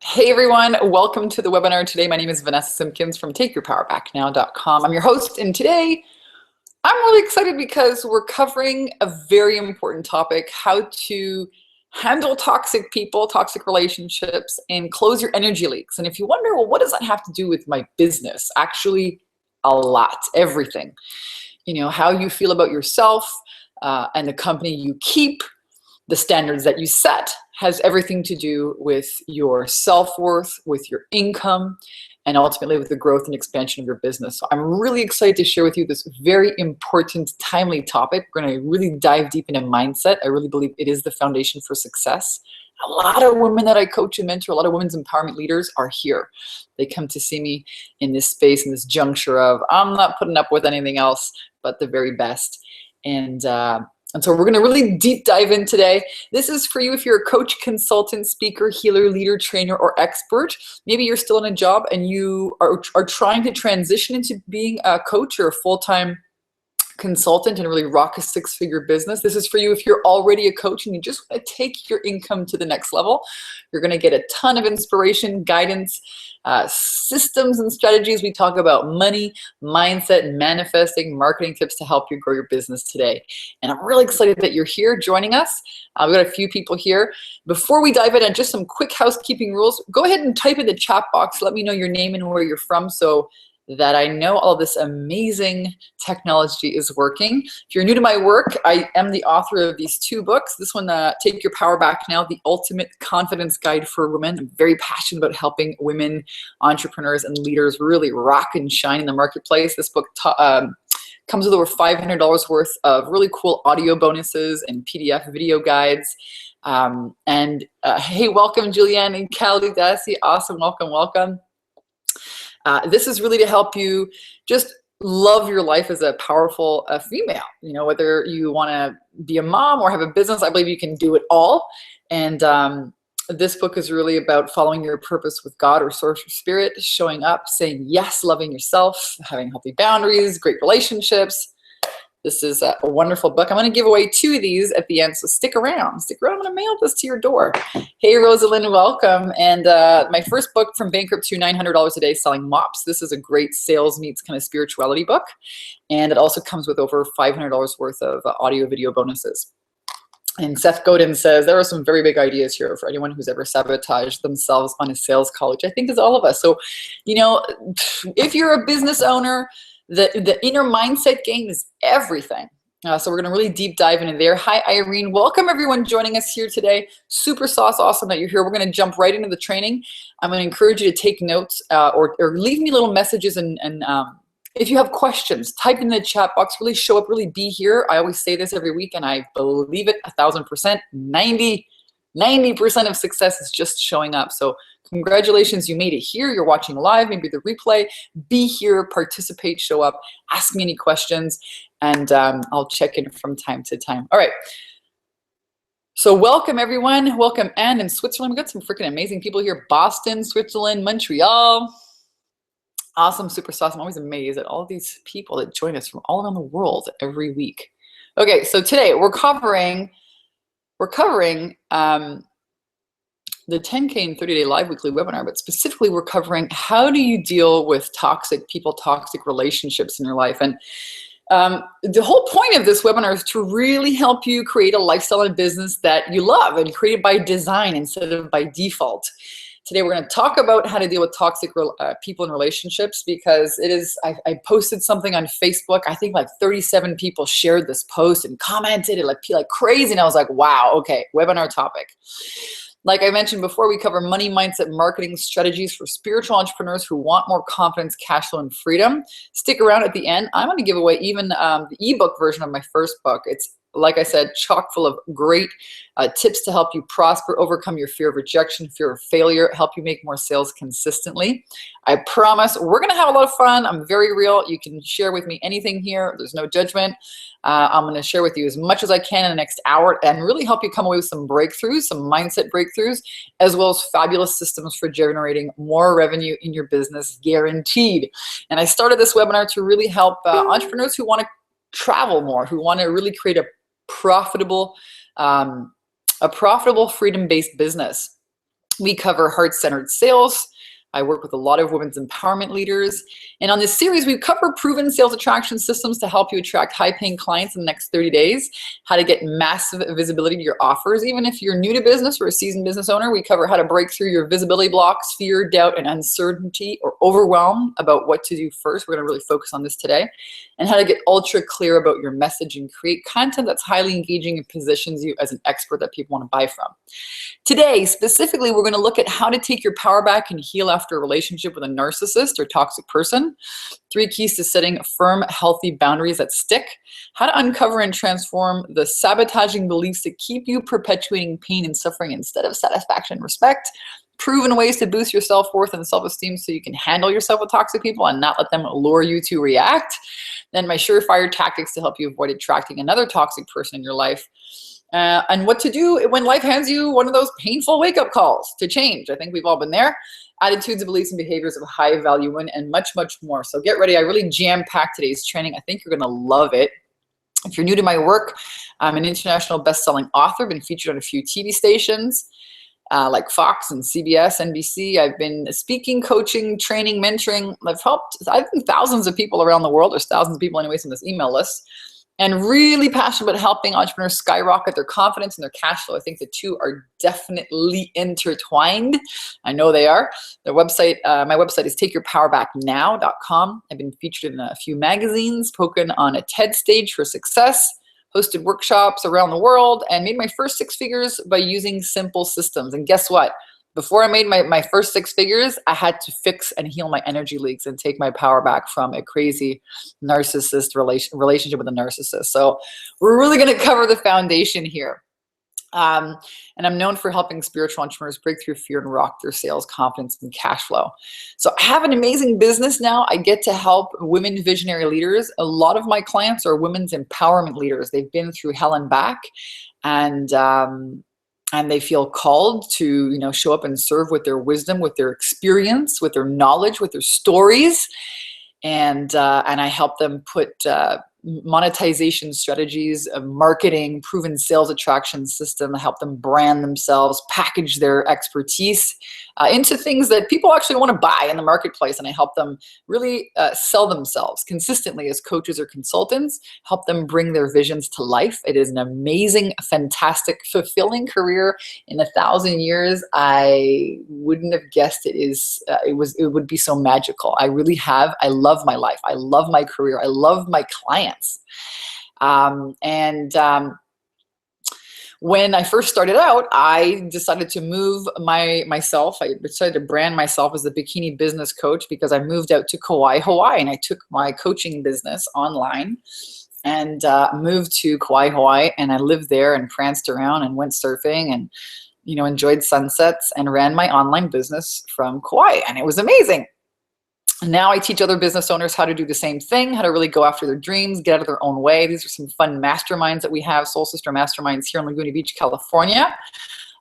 Hey everyone, welcome to the webinar today. My name is Vanessa Simpkins from takeyourpowerbacknow.com. I'm your host, and today I'm really excited because we're covering a very important topic: how to handle toxic people, toxic relationships, and close your energy leaks. And if you wonder, well, what does that have to do with my business? Actually, a lot, everything. You know, how you feel about yourself and the company you keep, the standards that you set, has everything to do with your self-worth, with your income, and ultimately with the growth and expansion of your business. So I'm really excited to share with you this very important, timely topic. We're going to really dive deep into mindset. I really believe it is the foundation for success. A lot of women that I coach and mentor, a lot of women's empowerment leaders are here. They come to see me in this space, in this juncture of, I'm not putting up with anything else but the very best. And so we're going to really deep dive in today. This is for you if you're a coach, consultant, speaker, healer, leader, trainer, or expert. Maybe you're still in a job and you are trying to transition into being a coach or a full-time consultant and really rock a six-figure business. This is for you if you're already a coach and you just want to take your income to the next level. You're going to get a ton of inspiration, guidance, systems and strategies. We talk about money, mindset, manifesting, marketing tips to help you grow your business today. And I'm really excited that you're here joining us. We've got a few people here. Before we dive in, just some quick housekeeping rules. Go ahead and type in the chat box. Let me know your name and where you're from so that I know all this amazing technology is working. If you're new to my work, I am the author of these two books. This one, Take Your Power Back Now, The Ultimate Confidence Guide for Women. I'm very passionate about helping women, entrepreneurs, and leaders really rock and shine in the marketplace. This book comes with over $500 worth of really cool audio bonuses and PDF video guides. Hey, welcome, Julianne and Callie Dassey. Awesome, welcome. This is really to help you just love your life as a powerful female. You know, whether you want to be a mom or have a business, I believe you can do it all. And this book is really about following your purpose with God or source or spirit, showing up, saying yes, loving yourself, having healthy boundaries, great relationships. This is a wonderful book. I'm going to give away two of these at the end, so stick around. Stick around. I'm going to mail this to your door. Hey, Rosalind, welcome. And my first book, From Bankrupt to $900 a Day Selling Mops. This is a great sales meets kind of spirituality book. And it also comes with over $500 worth of audio video bonuses. And Seth Godin says, there are some very big ideas here for anyone who's ever sabotaged themselves on a sales call, which I think is all of us. So, you know, if you're a business owner, the inner mindset game is everything. So we're going to really deep dive into there. Hi, Irene. Welcome, everyone joining us here today. Super awesome that you're here. We're going to jump right into the training. I'm going to encourage you to take notes or leave me little messages. And if you have questions, type in the chat box. Really show up, really be here. I always say this every week, and I believe it 1,000%. 90% of success is just showing up. So congratulations, you made it here. You're watching live, maybe the replay. Be here, participate, show up, ask me any questions, and I'll check in from time to time. All right. So welcome, everyone. Welcome, Anne in Switzerland. We've got some freaking amazing people here. Boston, Switzerland, Montreal. Awesome, super awesome. I'm always amazed at all of these people that join us from all around the world every week. Okay, so today we're covering the 10K and 30-day live weekly webinar, but specifically we're covering how do you deal with toxic people, toxic relationships in your life. And the whole point of this webinar is to really help you create a lifestyle and business that you love and create it by design instead of by default. Today we're going to talk about how to deal with toxic people and relationships, because it is, I posted something on Facebook. I think like 37 people shared this post and commented it like crazy. And I was like, wow, okay, webinar topic. Like I mentioned before, we cover money, mindset, marketing strategies for spiritual entrepreneurs who want more confidence, cash flow, and freedom. Stick around at the end. I'm going to give away even the ebook version of my first book. It's, like I said, chock full of great tips to help you prosper, overcome your fear of rejection, fear of failure, help you make more sales consistently. I promise we're going to have a lot of fun. I'm very real. You can share with me anything here. There's no judgment. I'm going to share with you as much as I can in the next hour and really help you come away with some breakthroughs, some mindset breakthroughs, as well as fabulous systems for generating more revenue in your business, guaranteed. And I started this webinar to really help entrepreneurs who want to travel more, who want to really create a profitable freedom-based business. We cover heart-centered sales. I work with a lot of women's empowerment leaders. And on this series, we cover proven sales attraction systems to help you attract high-paying clients in the next 30 days, how to get massive visibility to your offers. Even if you're new to business or a seasoned business owner, we cover how to break through your visibility blocks, fear, doubt, and uncertainty, or overwhelm about what to do first. We're going to really focus on this today. And how to get ultra clear about your message and create content that's highly engaging and positions you as an expert that people want to buy from. Today, specifically, we're going to look at how to take your power back and heal after a relationship with a narcissist or toxic person. 3 keys to setting firm, healthy boundaries that stick. How to uncover and transform the sabotaging beliefs that keep you perpetuating pain and suffering instead of satisfaction and respect. Proven ways to boost your self-worth and self-esteem so you can handle yourself with toxic people and not let them lure you to react. Then my surefire tactics to help you avoid attracting another toxic person in your life. And what to do when life hands you one of those painful wake-up calls to change. I think we've all been there. Attitudes, beliefs, and behaviors of high value and much, much more. So get ready. I really jam-packed today's training. I think you're going to love it. If you're new to my work, I'm an international best-selling author, been featured on a few TV stations like Fox and CBS, NBC. I've been speaking, coaching, training, mentoring. I've helped, I think, thousands of people around the world. There's thousands of people anyways on this email list. And really passionate about helping entrepreneurs skyrocket their confidence and their cash flow. I think the two are definitely intertwined. I know they are. Their website, my website is takeyourpowerbacknow.com. I've been featured in a few magazines, spoken on a TED stage for success, hosted workshops around the world, and made my first 6 figures by using simple systems. And guess what? Before I made my first 6 figures, I had to fix and heal my energy leaks and take my power back from a crazy narcissist relationship with a narcissist. So we're really going to cover the foundation here. And I'm known for helping spiritual entrepreneurs break through fear and rock their sales, confidence, and cash flow. So I have an amazing business now. I get to help women visionary leaders. A lot of my clients are women's empowerment leaders. They've been through hell and back, and they feel called to, show up and serve with their wisdom, with their experience, with their knowledge, with their stories. And I help them put monetization strategies, marketing, proven sales attraction system, help them brand themselves, package their expertise into things that people actually want to buy in the marketplace. And I help them really sell themselves consistently as coaches or consultants, help them bring their visions to life. It is an amazing, fantastic, fulfilling career. In 1,000 years, I wouldn't have guessed it would be so magical. I really have. I love my life. I love my career. I love my clients. When I first started out, I decided to move myself. I decided to brand myself as the bikini business coach because I moved out to Kauai, Hawaii, and I took my coaching business online and moved to Kauai, Hawaii, and I lived there and pranced around and went surfing and enjoyed sunsets and ran my online business from Kauai, and it was amazing. Now I teach other business owners how to do the same thing, how to really go after their dreams, get out of their own way. These are some fun masterminds that we have, Soul Sister Masterminds here in Laguna Beach, California.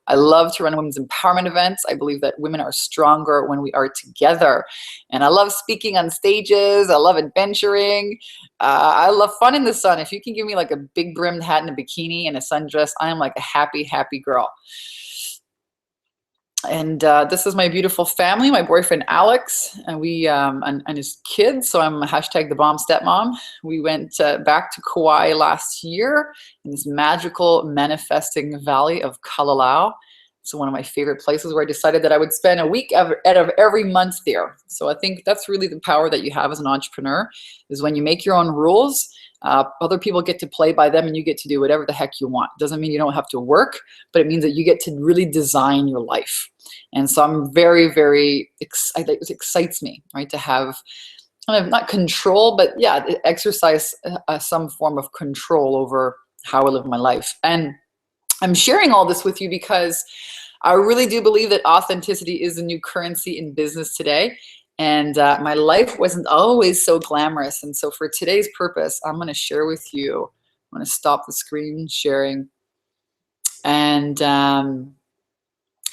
I love to run women's empowerment events. I believe that women are stronger when we are together. And I love speaking on stages. I love adventuring. I love fun in the sun. If you can give me like a big brimmed hat and a bikini and a sundress, I am like a happy, happy girl. And this is my beautiful family, my boyfriend Alex, and we and his kids. So I'm hashtag the bomb stepmom. We went back to Kauai last year in this magical manifesting valley of Kalalau. It's one of my favorite places where I decided that I would spend a week out of every month there. So I think that's really the power that you have as an entrepreneur, is when you make your own rules. Other people get to play by them and you get to do whatever the heck you want. Doesn't mean you don't have to work, but it means that you get to really design your life. And so I'm very, very excited. It excites me, right, to have kind of not control, but yeah, exercise some form of control over how I live my life. And I'm sharing all this with you because I really do believe that authenticity is the new currency in business today. And my life wasn't always so glamorous. And so for today's purpose, I'm going to share with you, I'm going to stop the screen sharing and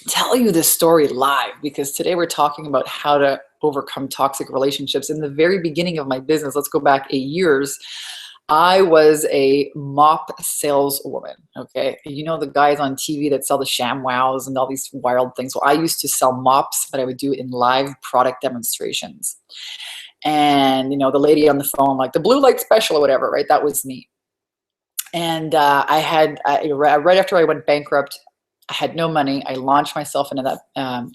tell you this story live, because today we're talking about how to overcome toxic relationships. In the very beginning of my business, let's go back 8 years, I was a mop saleswoman, okay? You know the guys on TV that sell the ShamWows and all these wild things. Well, I used to sell mops, but I would do it in live product demonstrations. And, you know, the lady on the phone, like the blue light special or whatever, right? That was me. And right after I went bankrupt, I had no money. I launched myself into that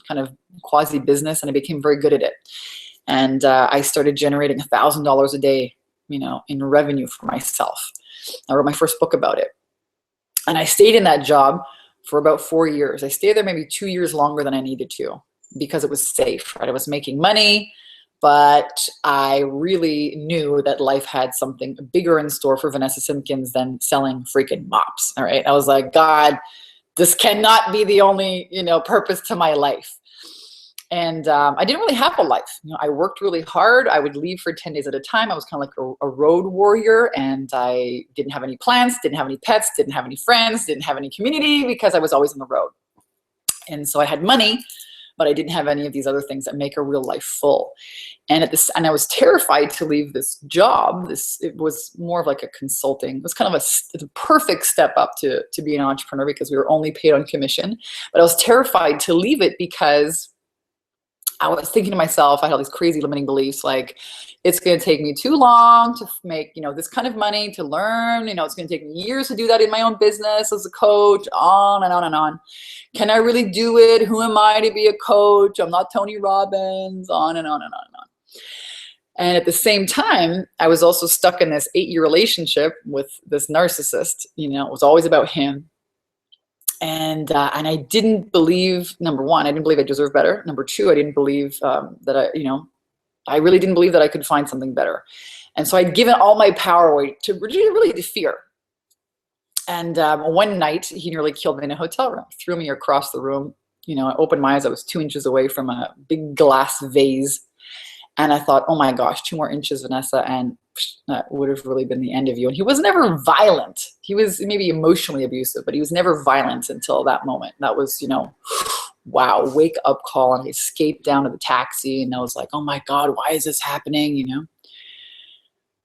kind of quasi business, and I became very good at it. And I started generating $1,000 a day, you know, in revenue for myself. I wrote my first book about it. And I stayed in that job for about 4 years. I stayed there maybe 2 years longer than I needed to because it was safe, right? I was making money, but I really knew that life had something bigger in store for Vanessa Simpkins than selling freaking mops, all right? I was like, God, this cannot be the only, you know, purpose to my life. And I didn't really have a life. You know, I worked really hard. I would leave for 10 days at a time. I was kind of like a road warrior, and I didn't have any plans, didn't have any pets, didn't have any friends, didn't have any community because I was always on the road. And so I had money, but I didn't have any of these other things that make a real life full. And I was terrified to leave this job. It was more of like a consulting. It was kind of a perfect step up to be an entrepreneur because we were only paid on commission. But I was terrified to leave it because I was thinking to myself, I had all these crazy limiting beliefs, like it's going to take me too long to make, you know, this kind of money to learn, you know, it's going to take me years to do that in my own business as a coach, on and on and on. Can I really do it? Who am I to be a coach? I'm not Tony Robbins, on and on and on and on. And at the same time, I was also stuck in this 8-year relationship with this narcissist. You know, it was always about him. And I didn't believe, number one, I didn't believe I deserved better. Number two, I didn't believe I really didn't believe that I could find something better. And so I'd given all my power away to really to fear. And one night, he nearly killed me in a hotel room, threw me across the room. You know, I opened my eyes. I was 2 inches away from a big glass vase. And I thought, oh my gosh, 2 more inches, Vanessa, and that would have really been the end of you. And he was never violent. He was maybe emotionally abusive, but he was never violent until that moment. That was, you know, wow, wake up call. And I escaped down to the taxi, and I was like, oh my God, why is this happening, you know?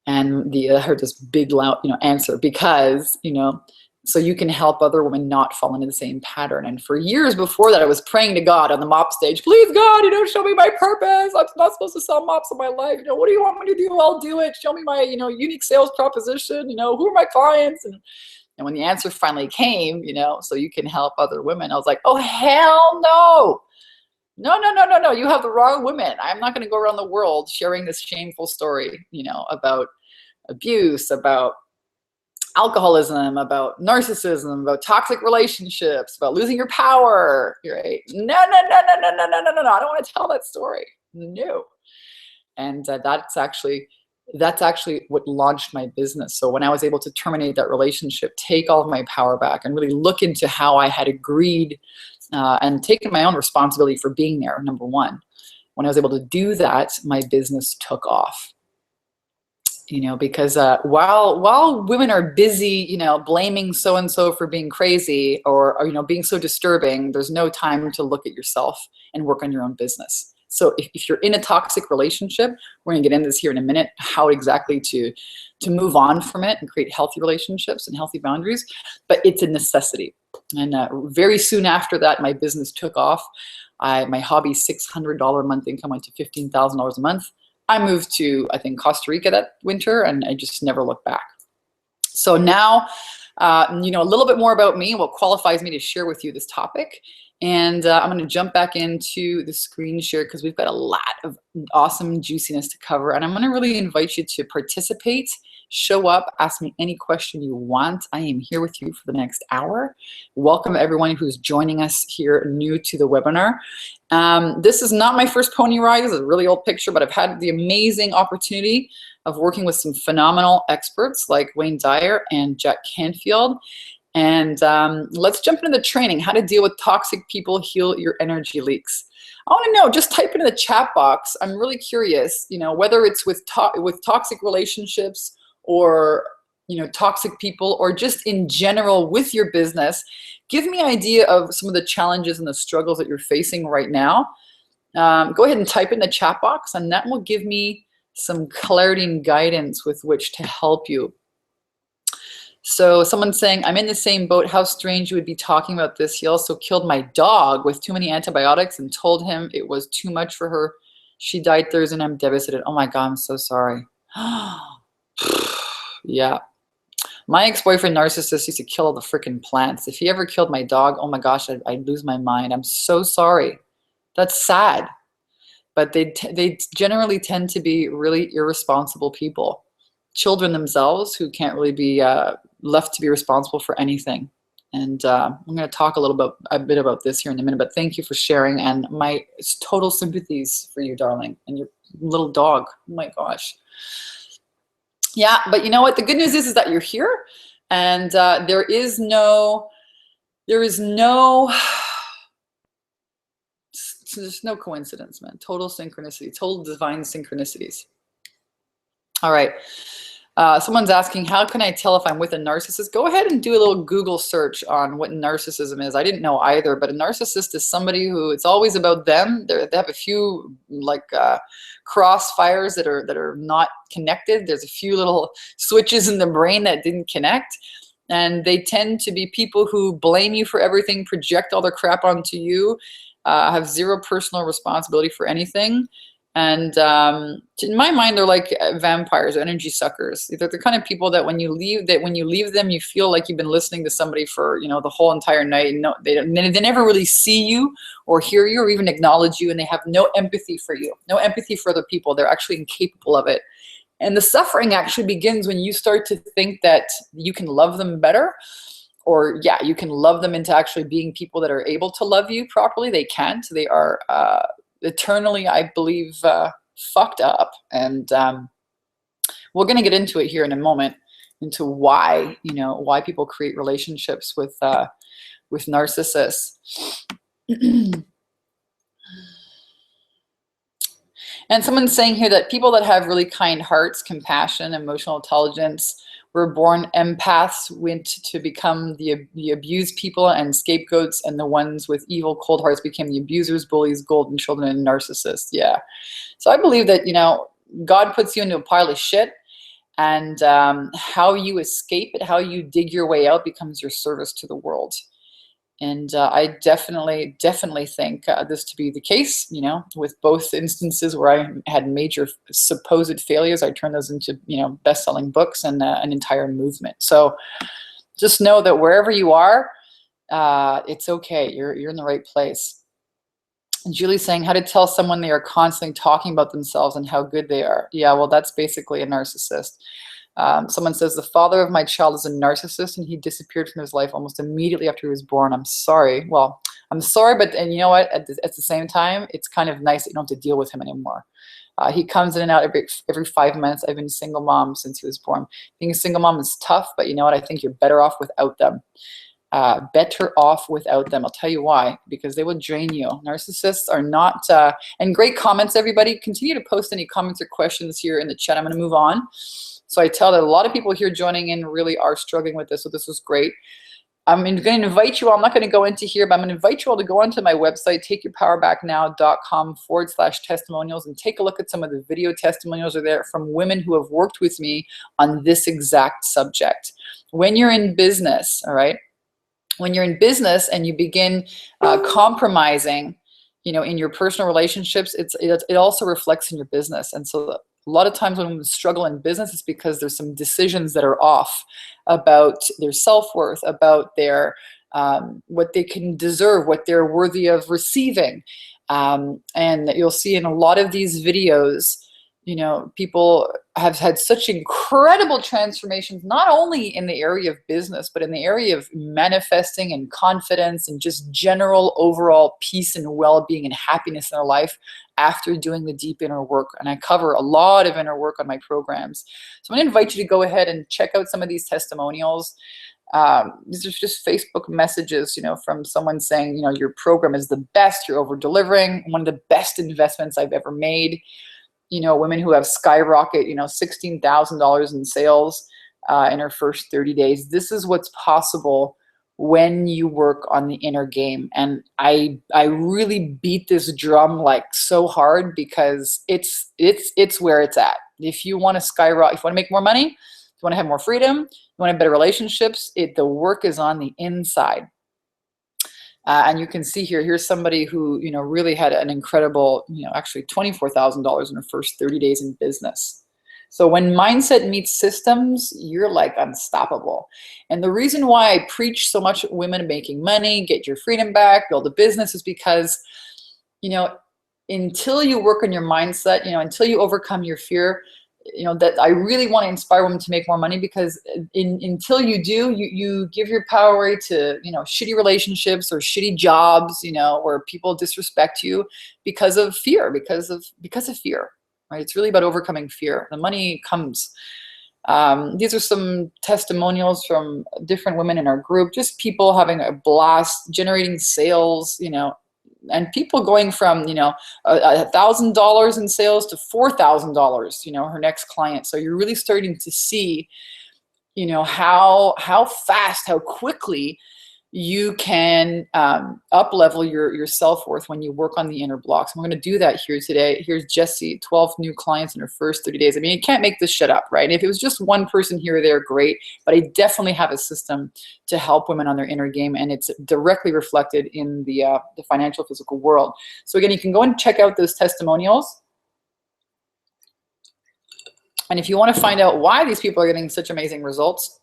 And I heard this big loud, you know, answer, because, you know, so you can help other women not fall into the same pattern. And for years before that, I was praying to God on the mop stage, please God, you know, show me my purpose. I'm not supposed to sell mops in my life. You know, what do you want me to do? I'll do it. Show me my, you know, unique sales proposition. You know, who are my clients? And when the answer finally came, you know, so you can help other women, I was like, oh, hell no. No. You have the wrong women. I'm not going to go around the world sharing this shameful story, you know, about abuse, about alcoholism, about narcissism, about toxic relationships, about losing your power, right? No. I don't want to tell that story. No. And that's actually what launched my business. So when I was able to terminate that relationship, take all of my power back, and really look into how I had agreed and taken my own responsibility for being there, number one. When I was able to do that, my business took off. You know, because while women are busy, you know, blaming so-and-so for being crazy or, you know, being so disturbing, there's no time to look at yourself and work on your own business. So if you're in a toxic relationship, we're going to get into this here in a minute, how exactly to move on from it and create healthy relationships and healthy boundaries, but it's a necessity. And very soon after that, my business took off. My Hobbies $600 a month income went to $15,000 a month. I moved to, I think, Costa Rica that winter, and I just never looked back. So now, you know, a little bit more about me, what qualifies me to share with you this topic. And I'm going to jump back into the screen share because we've got a lot of awesome juiciness to cover. And I'm going to really invite you to participate, show up, ask me any question you want. I am here with you for the next hour. Welcome everyone who's joining us here new to the webinar. This is not my first pony ride. This is a really old picture, but I've had the amazing opportunity of working with some phenomenal experts like Wayne Dyer and Jack Canfield. And let's jump into the training, how to deal with toxic people, heal your energy leaks. I want to know, just type into the chat box. I'm really curious, you know, whether it's with toxic relationships or, you know, toxic people, or just in general with your business. Give me an idea of some of the challenges and the struggles that you're facing right now. Go ahead and type in the chat box, and that will give me some clarity and guidance with which to help you. So someone's saying, I'm in the same boat. How strange you would be talking about this. He also killed my dog with too many antibiotics and told him it was too much for her. She died Thursday and I'm devastated. Oh my God, I'm so sorry. Yeah. My ex-boyfriend narcissist used to kill all the freaking plants. If he ever killed my dog, oh my gosh, I'd lose my mind. I'm so sorry. That's sad. But they generally tend to be really irresponsible people. Children themselves who can't really be left to be responsible for anything. And I'm going to talk a bit about this here in a minute, but thank you for sharing, and my total sympathies for you, darling, and your little dog. Oh my gosh. Yeah, but you know what? The good news is that you're here, and there's no coincidence, man. Total synchronicity, total divine synchronicities. All right. Someone's asking, how can I tell if I'm with a narcissist? Go ahead and do a little Google search on what narcissism is. I didn't know either, but a narcissist is somebody who it's always about them. They have a few crossfires that are not connected. There's a few little switches in the brain that didn't connect. And they tend to be people who blame you for everything, project all their crap onto you, have zero personal responsibility for anything. And in my mind, they're like vampires, energy suckers. They're the kind of people that when you leave them, you feel like you've been listening to somebody for the whole entire night. No, they never really see you or hear you or even acknowledge you, and they have no empathy for you, no empathy for other people. They're actually incapable of it. And the suffering actually begins when you start to think that you can love them better, or you can love them into actually being people that are able to love you properly. They can't. They are eternally, I believe, fucked up. And we're going to get into it here in a moment, into why people create relationships with narcissists. And someone's saying here that people that have really kind hearts, compassion, emotional intelligence, were born empaths, went to become the abused people and scapegoats, and the ones with evil, cold hearts became the abusers, bullies, golden children, and narcissists. Yeah. So I believe that, God puts you into a pile of shit, and how you escape it, how you dig your way out becomes your service to the world. And I definitely think this to be the case, with both instances where I had major supposed failures. I turned those into, best-selling books and an entire movement. So just know that wherever you are, it's okay. You're in the right place. And Julie's saying, how to tell someone they are constantly talking about themselves and how good they are. Yeah, well, that's basically a narcissist. Someone says, the father of my child is a narcissist and he disappeared from his life almost immediately after he was born. I'm sorry. Well, I'm sorry, but and you know what? At the same time, it's kind of nice that you don't have to deal with him anymore. He comes in and out every 5 months. I've been a single mom since he was born. Being a single mom is tough, but you know what? I think you're better off without them. Better off without them. I'll tell you why, because they will drain you. Narcissists are not, and great comments, everybody. Continue to post any comments or questions here in the chat. I'm going to move on. So I tell that a lot of people here joining in really are struggling with this, so this was great. I'm going to invite you all, I'm not going to go into here, but I'm going to invite you all to go onto my website, takeyourpowerbacknow.com/testimonials, and take a look at some of the video testimonials are there from women who have worked with me on this exact subject. When you're in business, all right, when you're in business and you begin compromising, in your personal relationships, it also reflects in your business. And so a lot of times when we struggle in business, it's because there's some decisions that are off about their self-worth, about their what they can deserve, what they're worthy of receiving. And you'll see in a lot of these videos, people have had such incredible transformations, not only in the area of business, but in the area of manifesting and confidence and just general overall peace and well-being and happiness in their life after doing the deep inner work. And I cover a lot of inner work on my programs. So I'm going to invite you to go ahead and check out some of these testimonials. These are just Facebook messages, from someone saying, your program is the best, you're over delivering, one of the best investments I've ever made. Women who have skyrocket, $16,000 in sales in her first 30 days. This is what's possible when you work on the inner game. And I really beat this drum like so hard because it's where it's at. If you want to skyrocket, if you want to make more money, you want to have more freedom, you want to have better relationships, the work is on the inside. And you can see here, here's somebody who, really had an incredible, actually $24,000 in her first 30 days in business. So when mindset meets systems, you're like unstoppable. And the reason why I preach so much women making money, get your freedom back, build a business is because, until you work on your mindset, until you overcome your fear, that I really want to inspire women to make more money, because until you do, you give your power away to, shitty relationships or shitty jobs, where people disrespect you because of fear, because of fear, right? It's really about overcoming fear. The money comes. These are some testimonials from different women in our group, just people having a blast, generating sales, and people going from, $1,000 in sales to $4,000, her next client. So you're really starting to see, how fast, how quickly you can up level your self-worth when you work on the inner blocks. And we're going to do that here today. Here's Jessie, 12 new clients in her first 30 days. I mean, you can't make this shit up, right? And if it was just one person here or there, great. But I definitely have a system to help women on their inner game, and it's directly reflected in the financial physical world. So again, you can go and check out those testimonials. And if you want to find out why these people are getting such amazing results,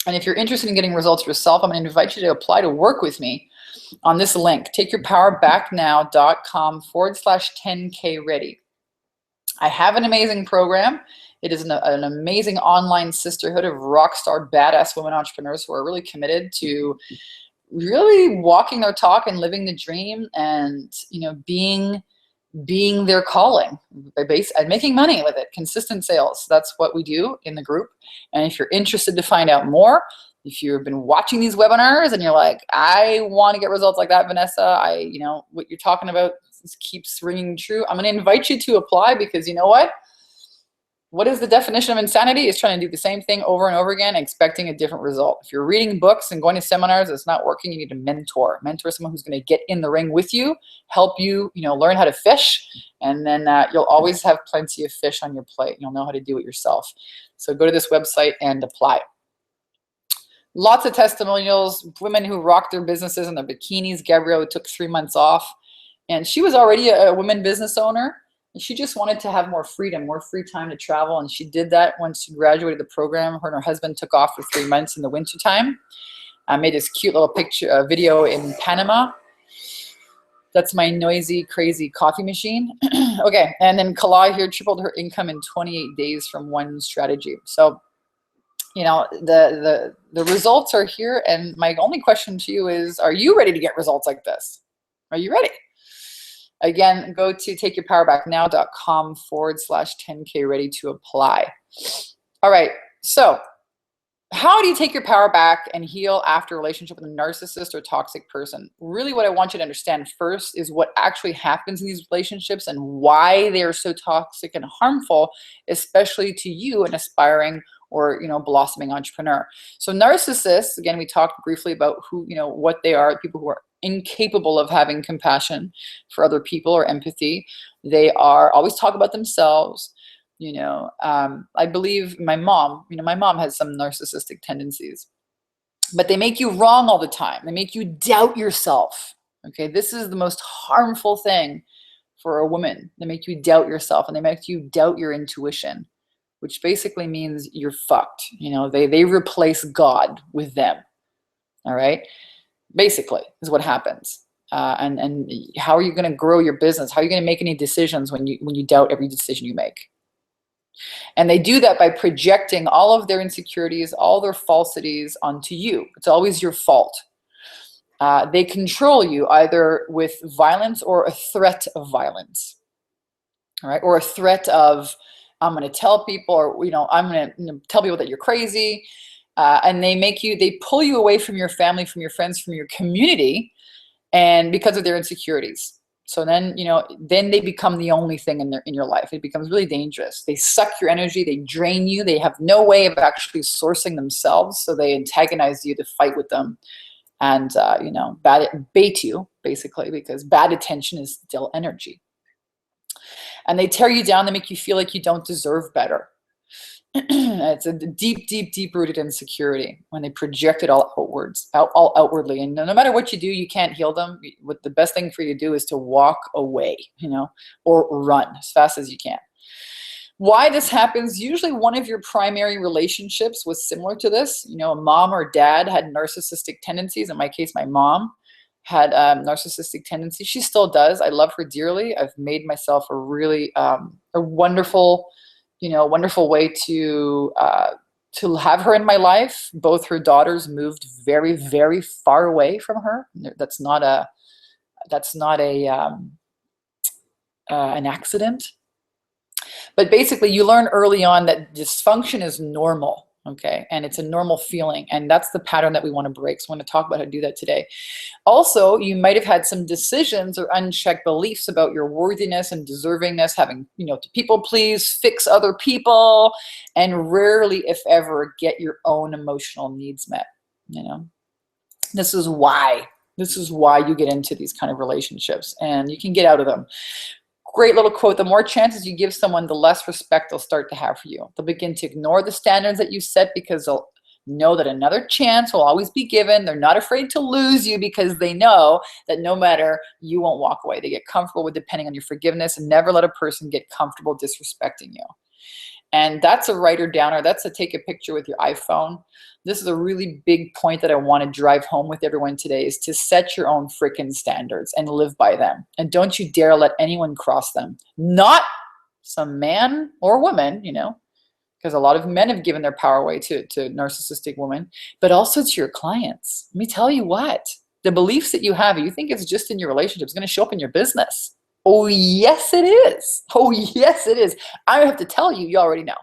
and if you're interested in getting results yourself, I'm going to invite you to apply to work with me on this link, takeyourpowerbacknow.com/10K ready. I have an amazing program. It is an amazing online sisterhood of rockstar badass women entrepreneurs who are really committed to really walking their talk and living the dream, and being their calling and making money with it, consistent sales. That's what we do in the group. And if you're interested to find out more, if you've been watching these webinars and you're like, I want to get results like that, Vanessa, what you're talking about keeps ringing true, I'm going to invite you to apply, because you know what? What is the definition of insanity? Is trying to do the same thing over and over again, expecting a different result. If you're reading books and going to seminars, it's not working. You need a mentor. Mentor someone who's going to get in the ring with you, help you, learn how to fish, and then you'll always have plenty of fish on your plate. You'll know how to do it yourself. So go to this website and apply. Lots of testimonials, women who rocked their businesses in their bikinis. Gabrielle took 3 months off, and she was already a women business owner. And she just wanted to have more freedom, more free time to travel. And she did that once she graduated the program. Her and her husband took off for 3 months in the wintertime. I made this cute little video in Panama. That's my noisy, crazy coffee machine. Okay, and then Kalai here tripled her income in 28 days from one strategy. So, the results are here. And my only question to you is, are you ready to get results like this? Are you ready? Again, go to takeyourpowerbacknow.com/10K ready to apply. All right. So how do you take your power back and heal after a relationship with a narcissist or toxic person? Really, what I want you to understand first is what actually happens in these relationships and why they are so toxic and harmful, especially to you, an aspiring or blossoming entrepreneur. So narcissists, again, we talked briefly about who, what they are, people who are incapable of having compassion for other people or empathy. They are always talk about themselves. I believe my mom has some narcissistic tendencies, but they make you wrong all the time. They make you doubt yourself. Okay. This is the most harmful thing for a woman. They make you doubt yourself, and they make you doubt your intuition, which basically means you're fucked. They replace God with them. All right. Basically is what happens. And how are you going to grow your business? How are you going to make any decisions when you doubt every decision you make? And they do that by projecting all of their insecurities, all their falsities onto you. It's always your fault. They control you either with violence or a threat of violence. All right. Or a threat of, I'm going to tell people, or, I'm going to tell people that you're crazy. And they pull you away from your family, from your friends, from your community, and because of their insecurities. So then, then they become the only thing in your life. It becomes really dangerous. They suck your energy. They drain you. They have no way of actually sourcing themselves. So they antagonize you to fight with them, and bait you basically, because bad attention is still energy. And they tear you down. They make you feel like you don't deserve better. It's a deep, deep, deep rooted insecurity when they project it all outwards, all outwardly. And no matter what you do, you can't heal them. What the best thing for you to do is to walk away, or run as fast as you can. Why this happens, usually one of your primary relationships was similar to this. A mom or dad had narcissistic tendencies. In my case, my mom had narcissistic tendencies. She still does. I love her dearly. I've made myself a really a wonderful, wonderful way to have her in my life. Both her daughters moved very, very far away from her. That's not an accident. But basically, you learn early on that dysfunction is normal, okay? And it's a normal feeling. And that's the pattern that we want to break. So I want to talk about how to do that today. Also, you might have had some decisions or unchecked beliefs about your worthiness and deservingness, having, to people please, fix other people, and rarely, if ever, get your own emotional needs met, This is why you get into these kind of relationships, and you can get out of them. Great little quote: the more chances you give someone, the less respect they'll start to have for you. They'll begin to ignore the standards that you set because they'll know that another chance will always be given. They're not afraid to lose you because they know that no matter, you won't walk away. They get comfortable with depending on your forgiveness, and never let a person get comfortable disrespecting you. And that's a writer downer. That's a take a picture with your iPhone. This is a really big point that I want to drive home with everyone today, is to set your own freaking standards and live by them. And don't you dare let anyone cross them. Not some man or woman, because a lot of men have given their power away to narcissistic women, but also to your clients. Let me tell you what, the beliefs that you have, you think it's just in your relationship, is going to show up in your business. Oh, yes, it is. Oh, yes, it is. I don't have to tell you, you already know.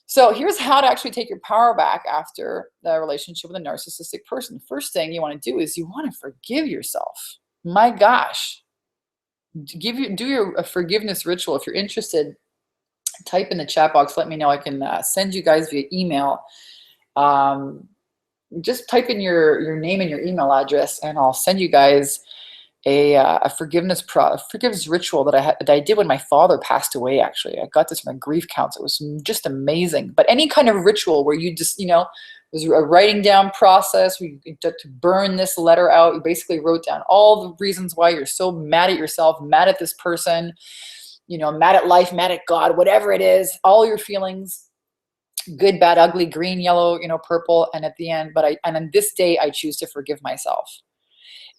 So here's how to actually take your power back after the relationship with a narcissistic person. First thing you want to do is you want to forgive yourself. My gosh, do your forgiveness ritual. If you're interested, type in the chat box. Let me know. I can send you guys via email. Just type in your name and your email address, and I'll send you guys a forgiveness ritual that I did when my father passed away. Actually, I got this from a grief counsel. It was just amazing. But any kind of ritual where you just, it was a writing down process. We to burn this letter out. You basically wrote down all the reasons why you're so mad at yourself, mad at this person, mad at life, mad at God, whatever it is, all your feelings, good, bad, ugly, green, yellow, purple. And at the end, and on this day, I choose to forgive myself.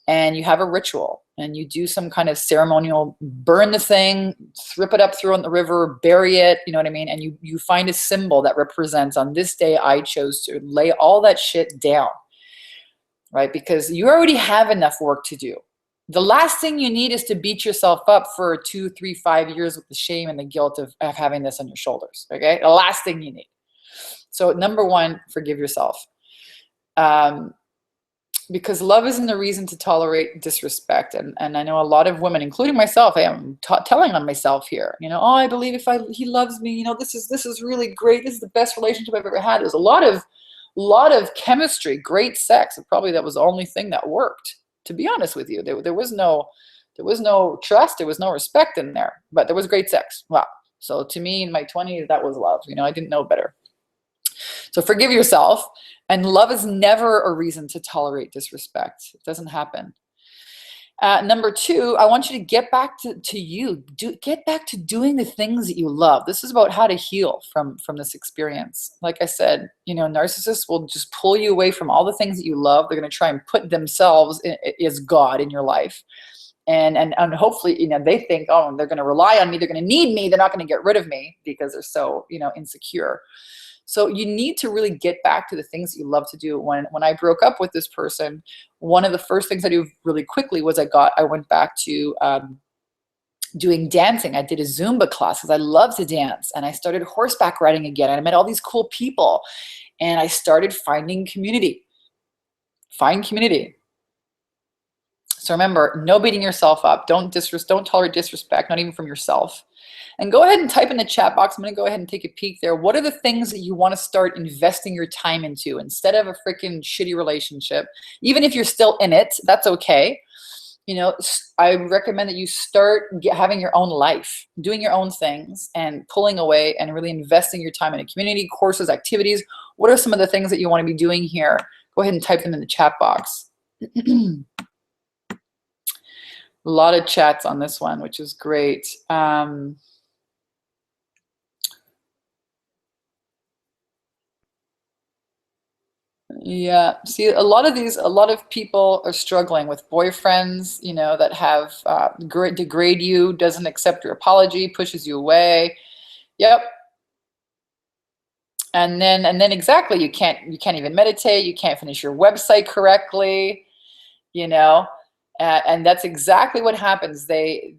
And you have a ritual, and you do some kind of ceremonial, burn the thing, rip it up, throw it in the river, bury it, you know what I mean? And you find a symbol that represents, on this day, I chose to lay all that shit down, right? Because you already have enough work to do. The last thing you need is to beat yourself up for 2, 3, 5 years with the shame and the guilt of having this on your shoulders, okay? The last thing you need. So number one, forgive yourself. Because love isn't the reason to tolerate disrespect. And I know a lot of women, including myself, I am telling on myself here, oh, I believe if he loves me, this is really great. This is the best relationship I've ever had. There's a lot of chemistry, great sex. And probably that was the only thing that worked, to be honest with you. There was no trust. There was no respect in there, but there was great sex. Wow. So to me, in my 20s, that was love. I didn't know better. So forgive yourself. And love is never a reason to tolerate disrespect. It doesn't happen. Number two, I want you to get back to you. Get back to doing the things that you love. This is about how to heal from this experience. Like I said, narcissists will just pull you away from all the things that you love. They're going to try and put themselves as God in your life. And hopefully, they think, oh, they're going to rely on me. They're going to need me. They're not going to get rid of me because they're so, insecure. So you need to really get back to the things that you love to do. When I broke up with this person, one of the first things I did really quickly was I went back to doing dancing. I did a Zumba class because I love to dance, and I started horseback riding again. And I met all these cool people, and I started finding community. Find community. So remember, no beating yourself up. Don't tolerate disrespect, not even from yourself. And go ahead and type in the chat box. I'm going to go ahead and take a peek there. What are the things that you want to start investing your time into instead of a freaking shitty relationship? Even if you're still in it, that's okay. I recommend that you start having your own life, doing your own things and pulling away and really investing your time in a community, courses, activities. What are some of the things that you want to be doing here? Go ahead and type them in the chat box. A lot of chats on this one, which is great. Yeah, see, a lot of people are struggling with boyfriends, that have degrade you, doesn't accept your apology, pushes you away. Yep. And then exactly, you can't even meditate, you can't finish your website correctly, you know, and that's exactly what happens. The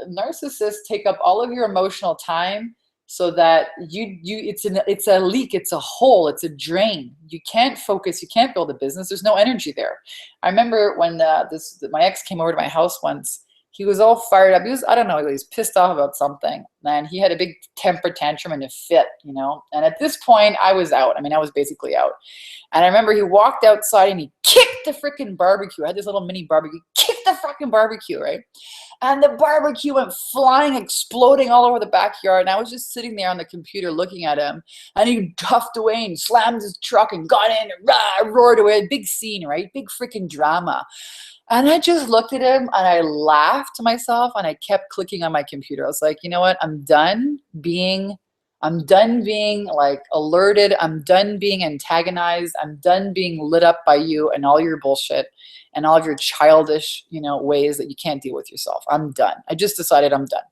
narcissists take up all of your emotional time so that it's a leak, it's a hole, it's a drain. You can't focus, you can't build a business. There's no energy there. I remember when my ex came over to my house once. He was all fired up. I don't know, he was pissed off about something. And he had a big temper tantrum and a fit, And at this point, I was out. I mean, I was basically out. And I remember he walked outside and he kicked the freaking barbecue. I had this little mini barbecue. Kicked the freaking barbecue, right? And the barbecue went flying, exploding all over the backyard. And I was just sitting there on the computer looking at him. And he huffed away and slammed his truck and got in and roared away. Big scene, right? Big freaking drama. And I just looked at him and I laughed to myself and I kept clicking on my computer. I was like, you know what? I'm done being like alerted. I'm done being antagonized. I'm done being lit up by you and all your bullshit and all of your childish, ways that you can't deal with yourself. I'm done. I just decided I'm done.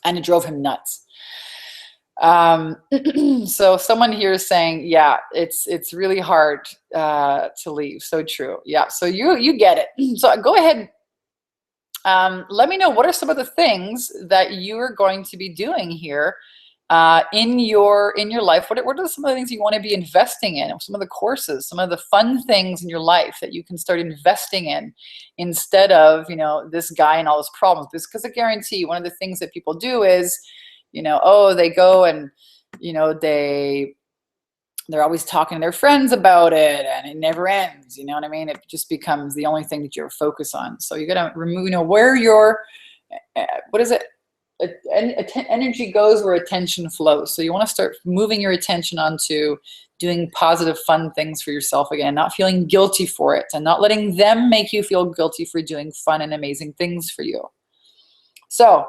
And it drove him nuts. So someone here is saying, yeah, it's really hard to leave. So true. Yeah. So you get it. So go ahead. Let me know, what are some of the things that you are going to be doing here in your life? What are some of the things you want to be investing in? Some of the courses, some of the fun things in your life that you can start investing in instead of, this guy and all his problems. Because I guarantee one of the things that people do is, they go and, they're always talking to their friends about it and it never ends. You know what I mean? It just becomes the only thing that you're focused on. So you got to remove, where your, what is it? Energy goes where attention flows. So you want to start moving your attention onto doing positive, fun things for yourself again, not feeling guilty for it and not letting them make you feel guilty for doing fun and amazing things for you. So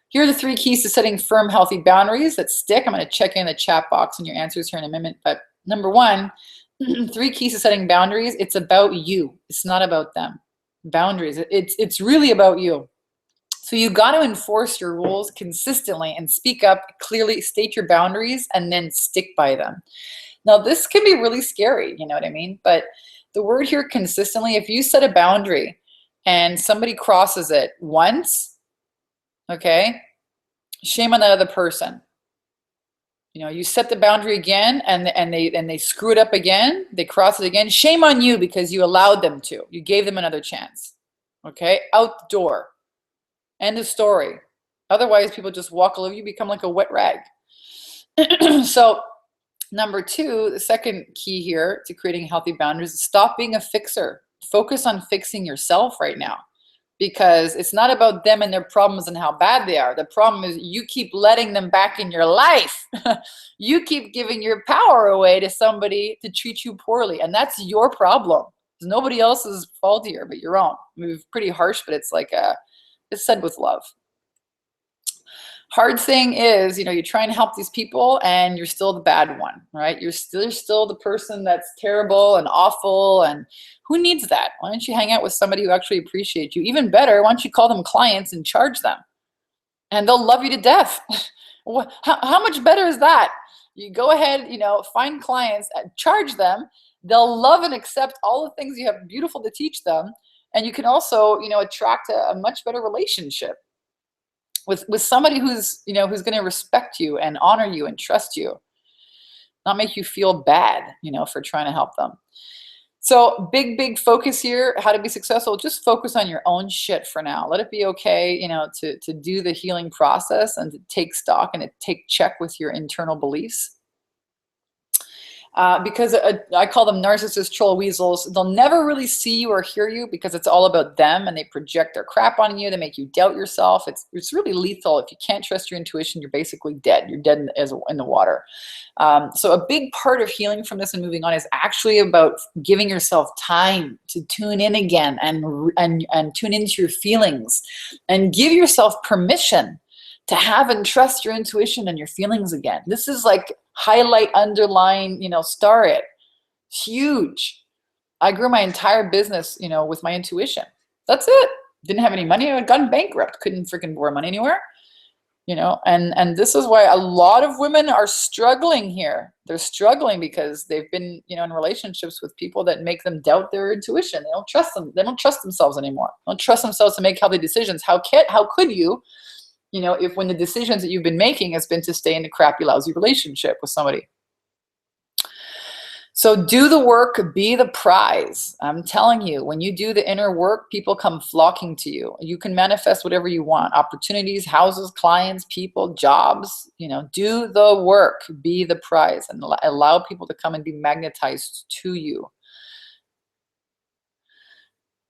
here are the 3 keys to setting firm, healthy boundaries that stick. I'm going to check in the chat box and your answers here in a minute. But number 1, 3 keys to setting boundaries. It's about you. It's not about them. Boundaries. It's really about you. So you got to enforce your rules consistently and speak up clearly, state your boundaries, and then stick by them. Now, this can be really scary, you know what I mean? But the word here, consistently, if you set a boundary and somebody crosses it once, okay, shame on that other person. You set the boundary again and they screw it up again, they cross it again, shame on you because you allowed them to. You gave them another chance. Okay, out the door. End of story. Otherwise, people just walk all over you, become like a wet rag. So, number 2, the second key here to creating healthy boundaries is stop being a fixer. Focus on fixing yourself right now, because it's not about them and their problems and how bad they are. The problem is you keep letting them back in your life. You keep giving your power away to somebody to treat you poorly, and that's your problem. It's nobody else's fault here but your own. I mean, it's pretty harsh, but it's like it's said with love. Hard thing is, you try and help these people and you're still the bad one, right? You're still the person that's terrible and awful, and who needs that? Why don't you hang out with somebody who actually appreciates you? Even better, why don't you call them clients and charge them? And they'll love you to death. How much better is that? You go ahead, find clients, charge them. They'll love and accept all the things you have beautiful to teach them. And you can also, attract a much better relationship with somebody who's going to respect you and honor you and trust you, not make you feel bad, for trying to help them. So big focus here, how to be successful. Just focus on your own shit for now. Let it be okay, to do the healing process and to take stock and to take check with your internal beliefs. Because I call them narcissist troll weasels. They'll never really see you or hear you because it's all about them, and they project their crap on you. They make you doubt yourself. It's really lethal. If you can't trust your intuition, you're basically dead. You're dead in the water. So a big part of healing from this and moving on is actually about giving yourself time to tune in again and tune into your feelings and give yourself permission to have and trust your intuition and your feelings again. This is like highlight, underline, star it. It's huge. I grew my entire business, with my intuition. That's it. Didn't have any money. I had gotten bankrupt. Couldn't freaking borrow money anywhere. And this is why a lot of women are struggling here. They're struggling because they've been, in relationships with people that make them doubt their intuition. They don't trust them. They don't trust themselves anymore. They don't trust themselves to make healthy decisions. How could you? If when the decisions that you've been making has been to stay in a crappy, lousy relationship with somebody. So do the work, be the prize. I'm telling you, when you do the inner work, people come flocking to you. You can manifest whatever you want: opportunities, houses, clients, people, jobs. Do the work, be the prize, and allow people to come and be magnetized to you.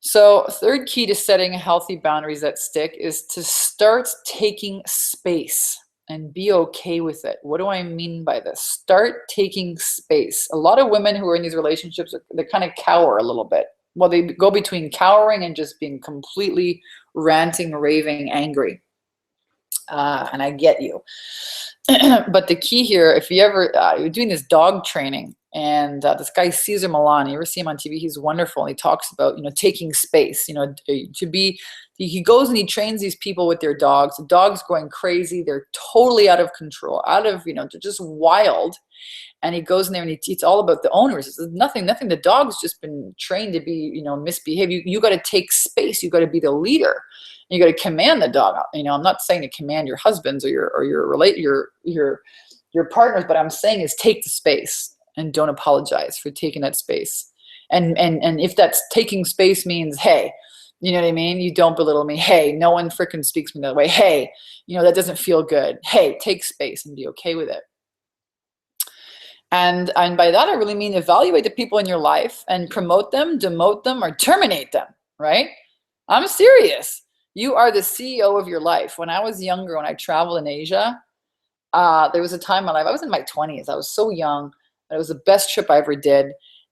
So third key to setting healthy boundaries that stick is to start taking space and be okay with it. What do I mean by this? Start taking space. A lot of women who are in these relationships, they kind of cower a little bit. Well, they go between cowering and just being completely ranting, raving, angry. And I get you. But the key here, if you ever, you're doing this dog training, and this guy, Cesar Millan, you ever see him on TV? He's wonderful. He talks about, taking space, he goes and he trains these people with their dogs. The dog's going crazy. They're totally out of control, they're just wild. And he goes in there and it's all about the owners. It's nothing. The dog's just been trained to be, misbehave. You got to take space. You got to be the leader. You got to command the dog. I'm not saying to command your husbands or your partners, but I'm saying is take the space and don't apologize for taking that space. And if that's taking space means, hey, you know what I mean? You don't belittle me. Hey, no one freaking speaks to me that way. Hey, that doesn't feel good. Hey, take space and be okay with it. And by that, I really mean evaluate the people in your life and promote them, demote them, or terminate them, right? I'm serious. You are the CEO of your life. When I was younger, when I traveled in Asia, there was a time in my life, I was in my 20s. I was so young. It was the best trip I ever did.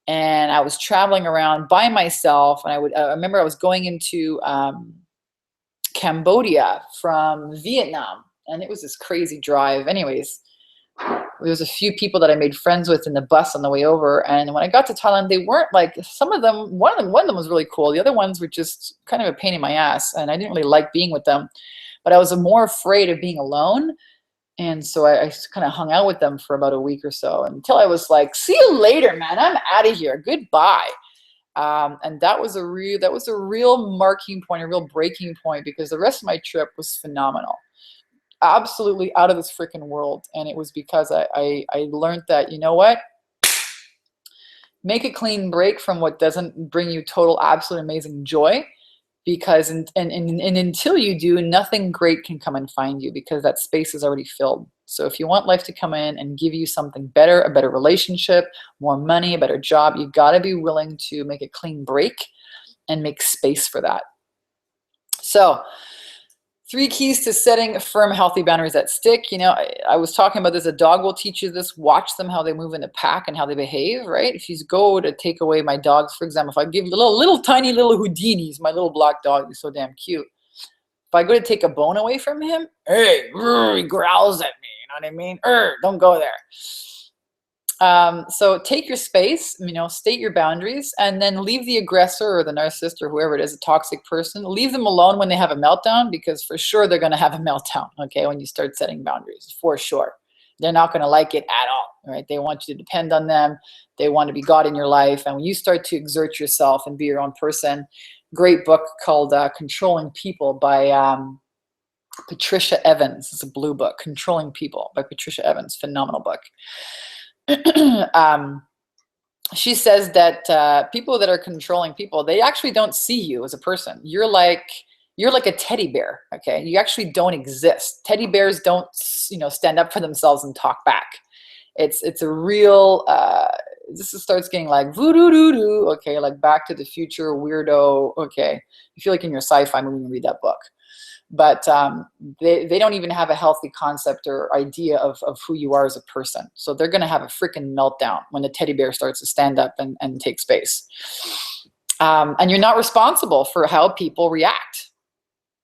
And I was traveling around by myself. And I remember I was going into Cambodia from Vietnam. And it was this crazy drive. Anyways, there was a few people that I made friends with in the bus on the way over. And when I got to Thailand, they weren't like, some of them, one of them was really cool. The other ones were just kind of a pain in my ass. And I didn't really like being with them. But I was more afraid of being alone. And so I kind of hung out with them for about a week or so until I was like, see you later, man. I'm out of here. Goodbye. And that was a real marking point, a real breaking point, because the rest of my trip was phenomenal. Absolutely out of this freaking world. And it was because I learned that, you know what? Make a clean break from what doesn't bring you total, absolute, amazing joy. Because and until you do, nothing great can come and find you, because that space is already filled. So if you want life to come in and give you something better, a better relationship, more money, a better job, you got to be willing to make a clean break and make space for that. So 3 keys to setting firm, healthy boundaries that stick. I was talking about this. A dog will teach you this. Watch them, how they move in a pack and how they behave, right? If you go to take away my dogs, for example, if I give little tiny little Houdinis, my little black dog, he's so damn cute. If I go to take a bone away from him, hey, he growls at me. You know what I mean? Don't go there. So take your space, state your boundaries, and then leave the aggressor or the narcissist or whoever it is, a toxic person, leave them alone when they have a meltdown, because for sure they're going to have a meltdown, okay, when you start setting boundaries, for sure. They're not going to like it at all, right? They want you to depend on them. They want to be God in your life. And when you start to exert yourself and be your own person, great book called Controlling People by Patricia Evans. It's a blue book, Controlling People by Patricia Evans. Phenomenal book. She says that people that are controlling people, they actually don't see you as a person. You're like a teddy bear, okay? You actually don't exist. Teddy bears don't, stand up for themselves and talk back. It's a real, this starts getting like voodoo-doo-doo, okay, like Back to the Future, weirdo, okay. You feel like in your sci-fi movie when you read that book. But they don't even have a healthy concept or idea of who you are as a person. So they're going to have a freaking meltdown when the teddy bear starts to stand up and take space. And you're not responsible for how people react.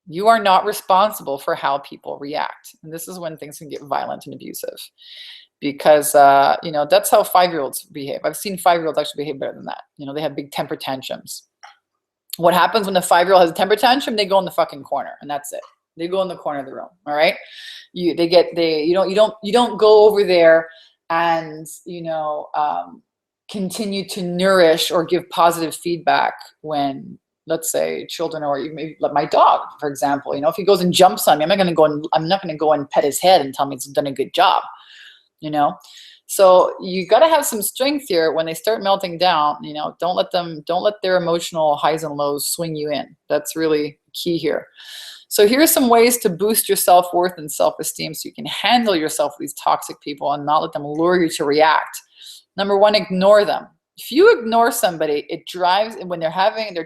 You are not responsible for how people react. And this is when things can get violent and abusive. Because, you know, that's how 5-year-olds behave. I've seen 5-year-olds actually behave better than that. You know, they have big temper tantrums. What happens when the 5-year-old has a temper tantrum? They go in the fucking corner, and that's it. They go in the corner of the room. All right. You don't go over there and, you know, continue to nourish or give positive feedback when, let's say, children, or maybe like my dog, for example, you know, if he goes and jumps on me, I'm not going to go and pet his head and tell him he's done a good job, you know? So you got to have some strength here when they start melting down. You know, don't let their emotional highs and lows swing you in. That's really key here. So here's some ways to boost your self-worth and self-esteem so you can handle yourself with these toxic people and not let them lure you to react. Number one, ignore them. If you ignore somebody, it drives, when they're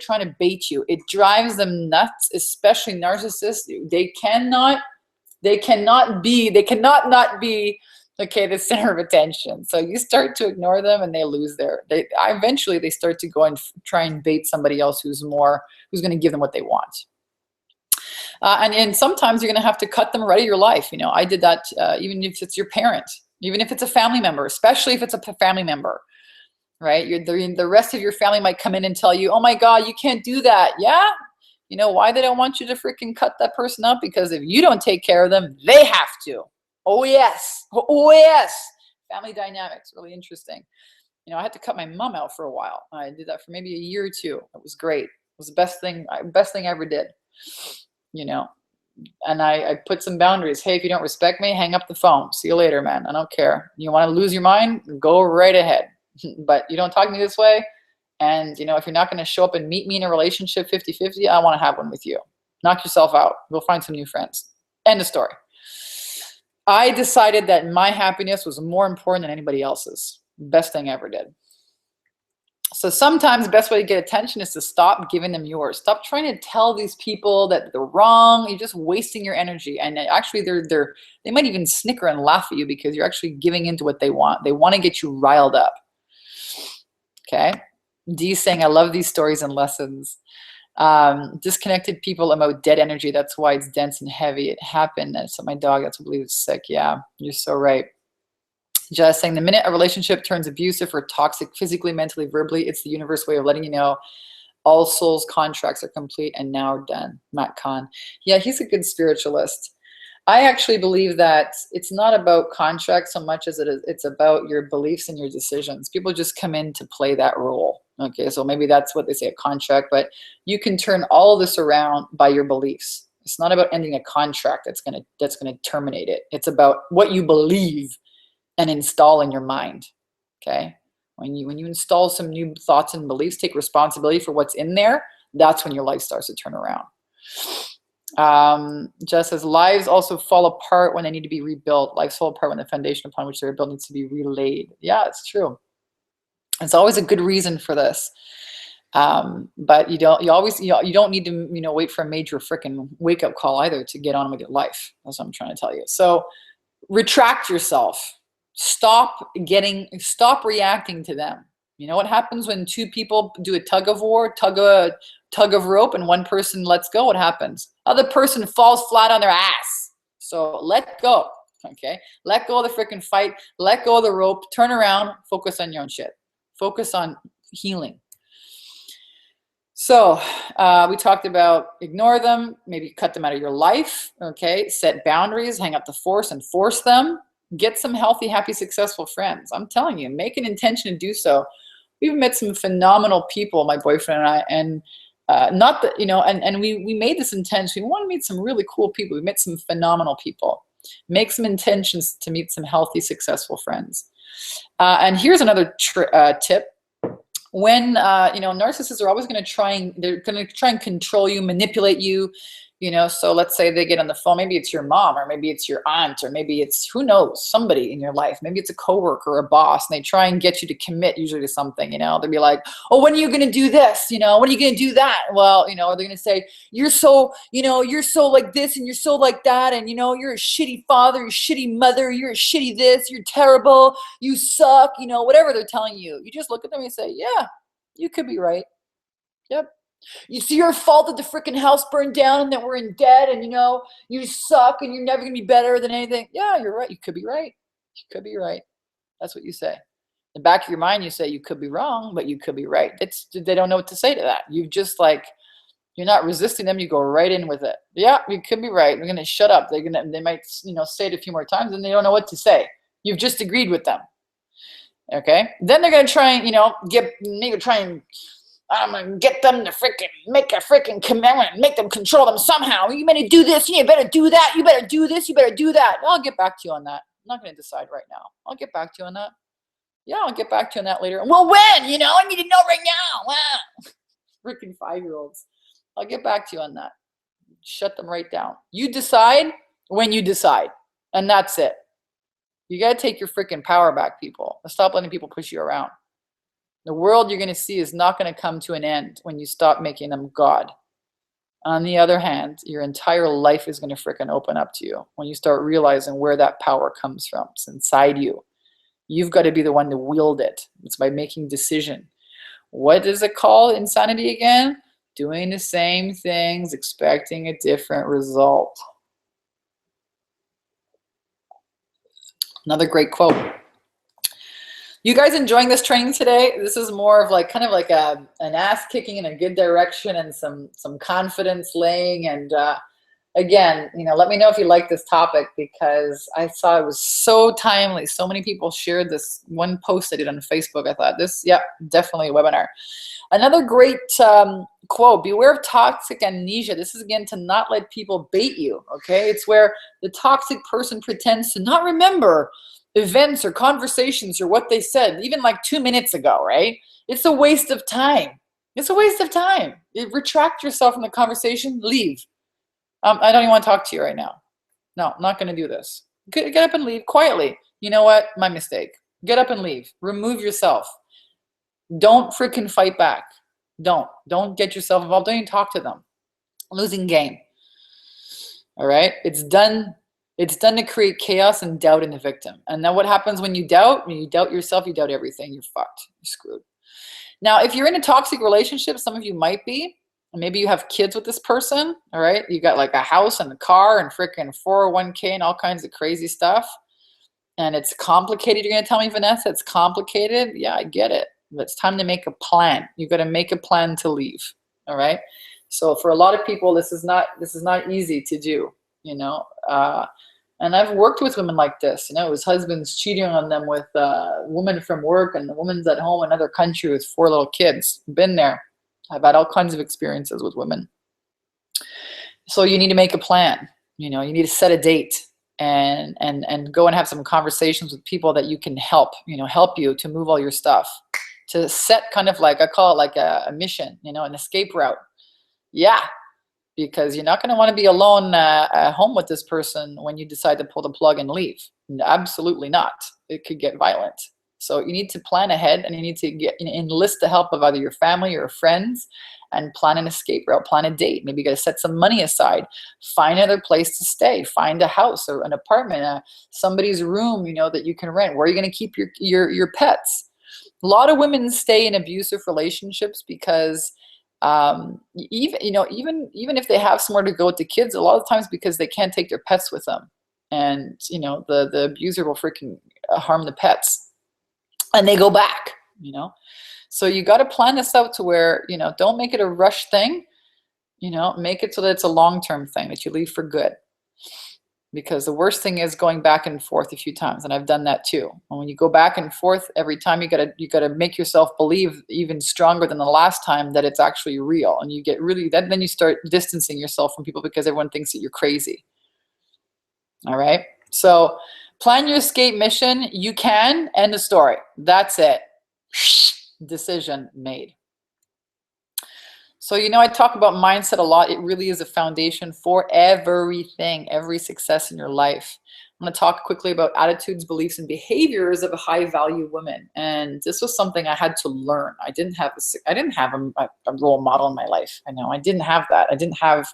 trying to bait you, it drives them nuts, especially narcissists. They cannot not be, okay, the center of attention. So you start to ignore them and they lose eventually they start to go and try and bait somebody else who's going to give them what they want. And sometimes you're going to have to cut them right out of your life. You know, I did that, even if it's your parent, even if it's a family member, especially if it's a family member, right? The rest of your family might come in and tell you, oh my God, you can't do that. Yeah. You know why they don't want you to freaking cut that person up? Because if you don't take care of them, they have to. Oh yes. Oh yes. Family dynamics, really interesting. You know, I had to cut my mom out for a while. I did that for maybe a year or two. It was great. It was the best thing I ever did. You know, and I put some boundaries. Hey, if you don't respect me, hang up the phone. See you later, man. I don't care. You want to lose your mind? Go right ahead. But you don't talk to me this way. And, you know, if you're not going to show up and meet me in a relationship 50-50, I want to have one with you. Knock yourself out. Go find some new friends. End of story. I decided that my happiness was more important than anybody else's. Best thing I ever did. So sometimes the best way to get attention is to stop giving them yours. Stop trying to tell these people that they're wrong. You're just wasting your energy. And actually they might even snicker and laugh at you because you're actually giving into what they want. They want to get you riled up. Okay. Dee saying, I love these stories and lessons. Disconnected people emote dead energy. That's why it's dense and heavy. It happened. That's what my dog, that's what believes it's sick. Yeah, you're so right. Just saying, the minute a relationship turns abusive or toxic physically, mentally, verbally, it's the universe way of letting you know all souls contracts are complete and now done. Matt Kahn. Yeah, he's a good spiritualist. I actually believe that it's not about contracts so much as it's about your beliefs and your decisions. People just come in to play that role. Okay, so maybe that's what they say, a contract, but you can turn all of this around by your beliefs. It's not about ending a contract that's gonna terminate it. It's about what you believe and install in your mind. Okay, when you install some new thoughts and beliefs, take responsibility for what's in there, that's when your life starts to turn around. Just as lives also fall apart when they need to be rebuilt. Lives fall apart when the foundation upon which they're built needs to be relaid. Yeah, it's true. It's always a good reason for this. But you don't need to, wait for a major freaking wake up call either to get on with your life. That's what I'm trying to tell you. So retract yourself. Stop reacting to them. You know what happens when two people do a tug of war, tug of rope, and one person lets go? What happens? Other person falls flat on their ass. So let go. Okay, let go of the freaking fight. Let go of the rope. Turn around. Focus on your own shit. Focus on healing. So we talked about ignore them, maybe cut them out of your life. Okay, set boundaries, hang up the force and force them. Get some healthy, happy, successful friends. I'm telling you, make an intention to do so. We've met some phenomenal people, my boyfriend and I, and not that, and we made this intention. We want to meet some really cool people. We met some phenomenal people. Make some intentions to meet some healthy, successful friends. And here's another tip. When, narcissists are always going to try and control you, manipulate you. You know, so let's say they get on the phone, maybe it's your mom, or maybe it's your aunt, or maybe it's, who knows, somebody in your life. Maybe it's a coworker or a boss, and they try and get you to commit usually to something, you know. They'll be like, oh, when are you going to do this? You know, when are you going to do that? Well, you know, they're going to say, you're so, you know, you're so like this and you're so like that. And, you know, you're a shitty father, you're a shitty mother, you're a shitty this, you're terrible, you suck, you know, whatever they're telling you. You just look at them and say, yeah, you could be right. Yep. You see your fault that the freaking house burned down and that we're in debt and, you know, you suck and you're never going to be better than anything. Yeah, you're right. You could be right. You could be right. That's what you say. In the back of your mind, you say you could be wrong, but you could be right. They don't know what to say to that. You've just like, you're not resisting them. You go right in with it. Yeah, you could be right. They're going to shut up. They might, you know, say it a few more times and they don't know what to say. You've just agreed with them. Okay. Then they're going to try and, you know, I'm gonna get them to freaking make a freaking commitment, make them control them somehow. You better do this, you better do that, you better do this, you better do that. I'll get back to you on that. I'm not gonna decide right now. I'll get back to you on that. Yeah, I'll get back to you on that later. Well, when? You know, I need to know right now. Ah. Freaking 5-year-olds. I'll get back to you on that. Shut them right down. You decide when you decide, and that's it. You gotta take your freaking power back, people. Stop letting people push you around. The world you're going to see is not going to come to an end when you stop making them God. On the other hand, your entire life is going to freaking open up to you when you start realizing where that power comes from. It's inside you. You've got to be the one to wield it. It's by making decision. What is it called? Insanity again? Doing the same things, expecting a different result. Another great quote. You guys enjoying this training today? This is more of like kind of like an ass kicking in a good direction and some confidence laying. And again, you know, let me know if you like this topic because I saw it was so timely. So many people shared this one post I did on Facebook. I thought this, yeah, definitely a webinar. Another great quote, beware of toxic amnesia. This is again to not let people bait you, okay? It's where the toxic person pretends to not remember events or conversations or what they said, even like 2 minutes ago, right? It's a waste of time. It's a waste of time. Retract yourself from the conversation, leave. I don't even want to talk to you right now. No, I'm not going to do this. Get up and leave quietly. You know what? My mistake. Get up and leave. Remove yourself. Don't freaking fight back. Don't get yourself involved. Don't even talk to them. Losing game. All right? It's done to create chaos and doubt in the victim. And now what happens when you doubt? When you doubt yourself, you doubt everything. You're fucked. You're screwed. Now, if you're in a toxic relationship, some of you might be, and maybe you have kids with this person, all right? You got like a house and a car and freaking 401k and all kinds of crazy stuff. And it's complicated. You're going to tell me, Vanessa, it's complicated? Yeah, I get it. But it's time to make a plan. You've got to make a plan to leave, all right? So for a lot of people, this is not easy to do, you know? And I've worked with women like this, you know, it was husbands cheating on them with a woman from work and the woman's at home in another country with 4 little kids. Been there. I've had all kinds of experiences with women. So you need to make a plan, you know, you need to set a date and go and have some conversations with people that you can help you to move all your stuff, to set kind of like, I call it like a mission, you know, an escape route. Yeah. Because you're not going to want to be alone at home with this person when you decide to pull the plug and leave. Absolutely not. It could get violent. So you need to plan ahead and you need to enlist the help of either your family or friends and plan an escape route, plan a date. Maybe you got to set some money aside, find another place to stay, find a house or an apartment, somebody's room, you know, that you can rent. Where are you going to keep your pets? A lot of women stay in abusive relationships because even if they have somewhere to go with the kids, a lot of times because they can't take their pets with them, and you know the abuser will freaking harm the pets, and they go back. You know, so you got to plan this out to where, you know, don't make it a rush thing. You know, make it so that it's a long-term thing that you leave for good. Because the worst thing is going back and forth a few times, and I've done that too. And when you go back and forth every time, you gotta make yourself believe even stronger than the last time that it's actually real, and you get really then you start distancing yourself from people because everyone thinks that you're crazy. All right, so plan your escape mission. You can end the story. That's it. Decision made. So, I talk about mindset a lot. It really is a foundation for everything, every success in your life. I'm going to talk quickly about attitudes, beliefs, and behaviors of a high value woman. And this was something I had to learn. I didn't have a role model in my life. I didn't have that. I didn't have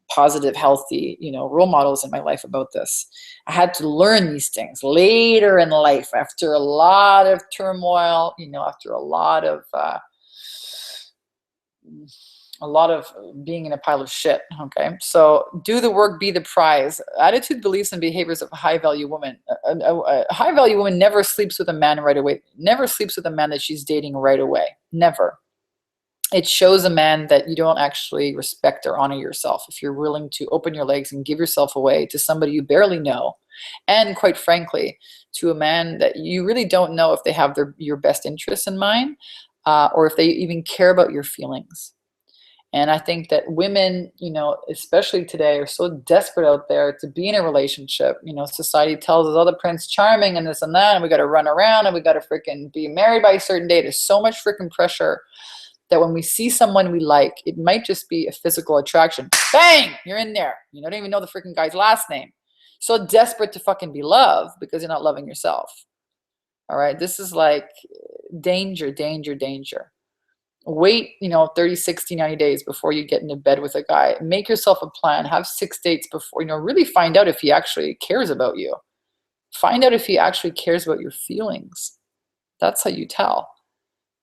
positive, healthy, role models in my life about this. I had to learn these things later in life after a lot of turmoil, after a lot of being in a pile of shit. Okay. So do the work, be the prize. Attitude, beliefs, and behaviors of a high value woman. A high value woman never sleeps with a man right away. Never sleeps with a man that she's dating right away. Never. It shows a man that you don't actually respect or honor yourself if you're willing to open your legs and give yourself away to somebody you barely know. And quite frankly, to a man that you really don't know if they have your best interests in mind, or if they even care about your feelings. And I think that women, especially today, are so desperate out there to be in a relationship. Society tells us, oh, the Prince Charming and this and that, and we got to run around and we got to freaking be married by a certain date. There's so much freaking pressure that when we see someone we like, it might just be a physical attraction. Bang! You're in there. You don't even know the freaking guy's last name. So desperate to fucking be loved because you're not loving yourself. All right? This is like danger, danger, danger. Wait, 30, 60, 90 days before you get into bed with a guy. Make yourself a plan. Have 6 dates before, really find out if he actually cares about you. Find out if he actually cares about your feelings. That's how you tell.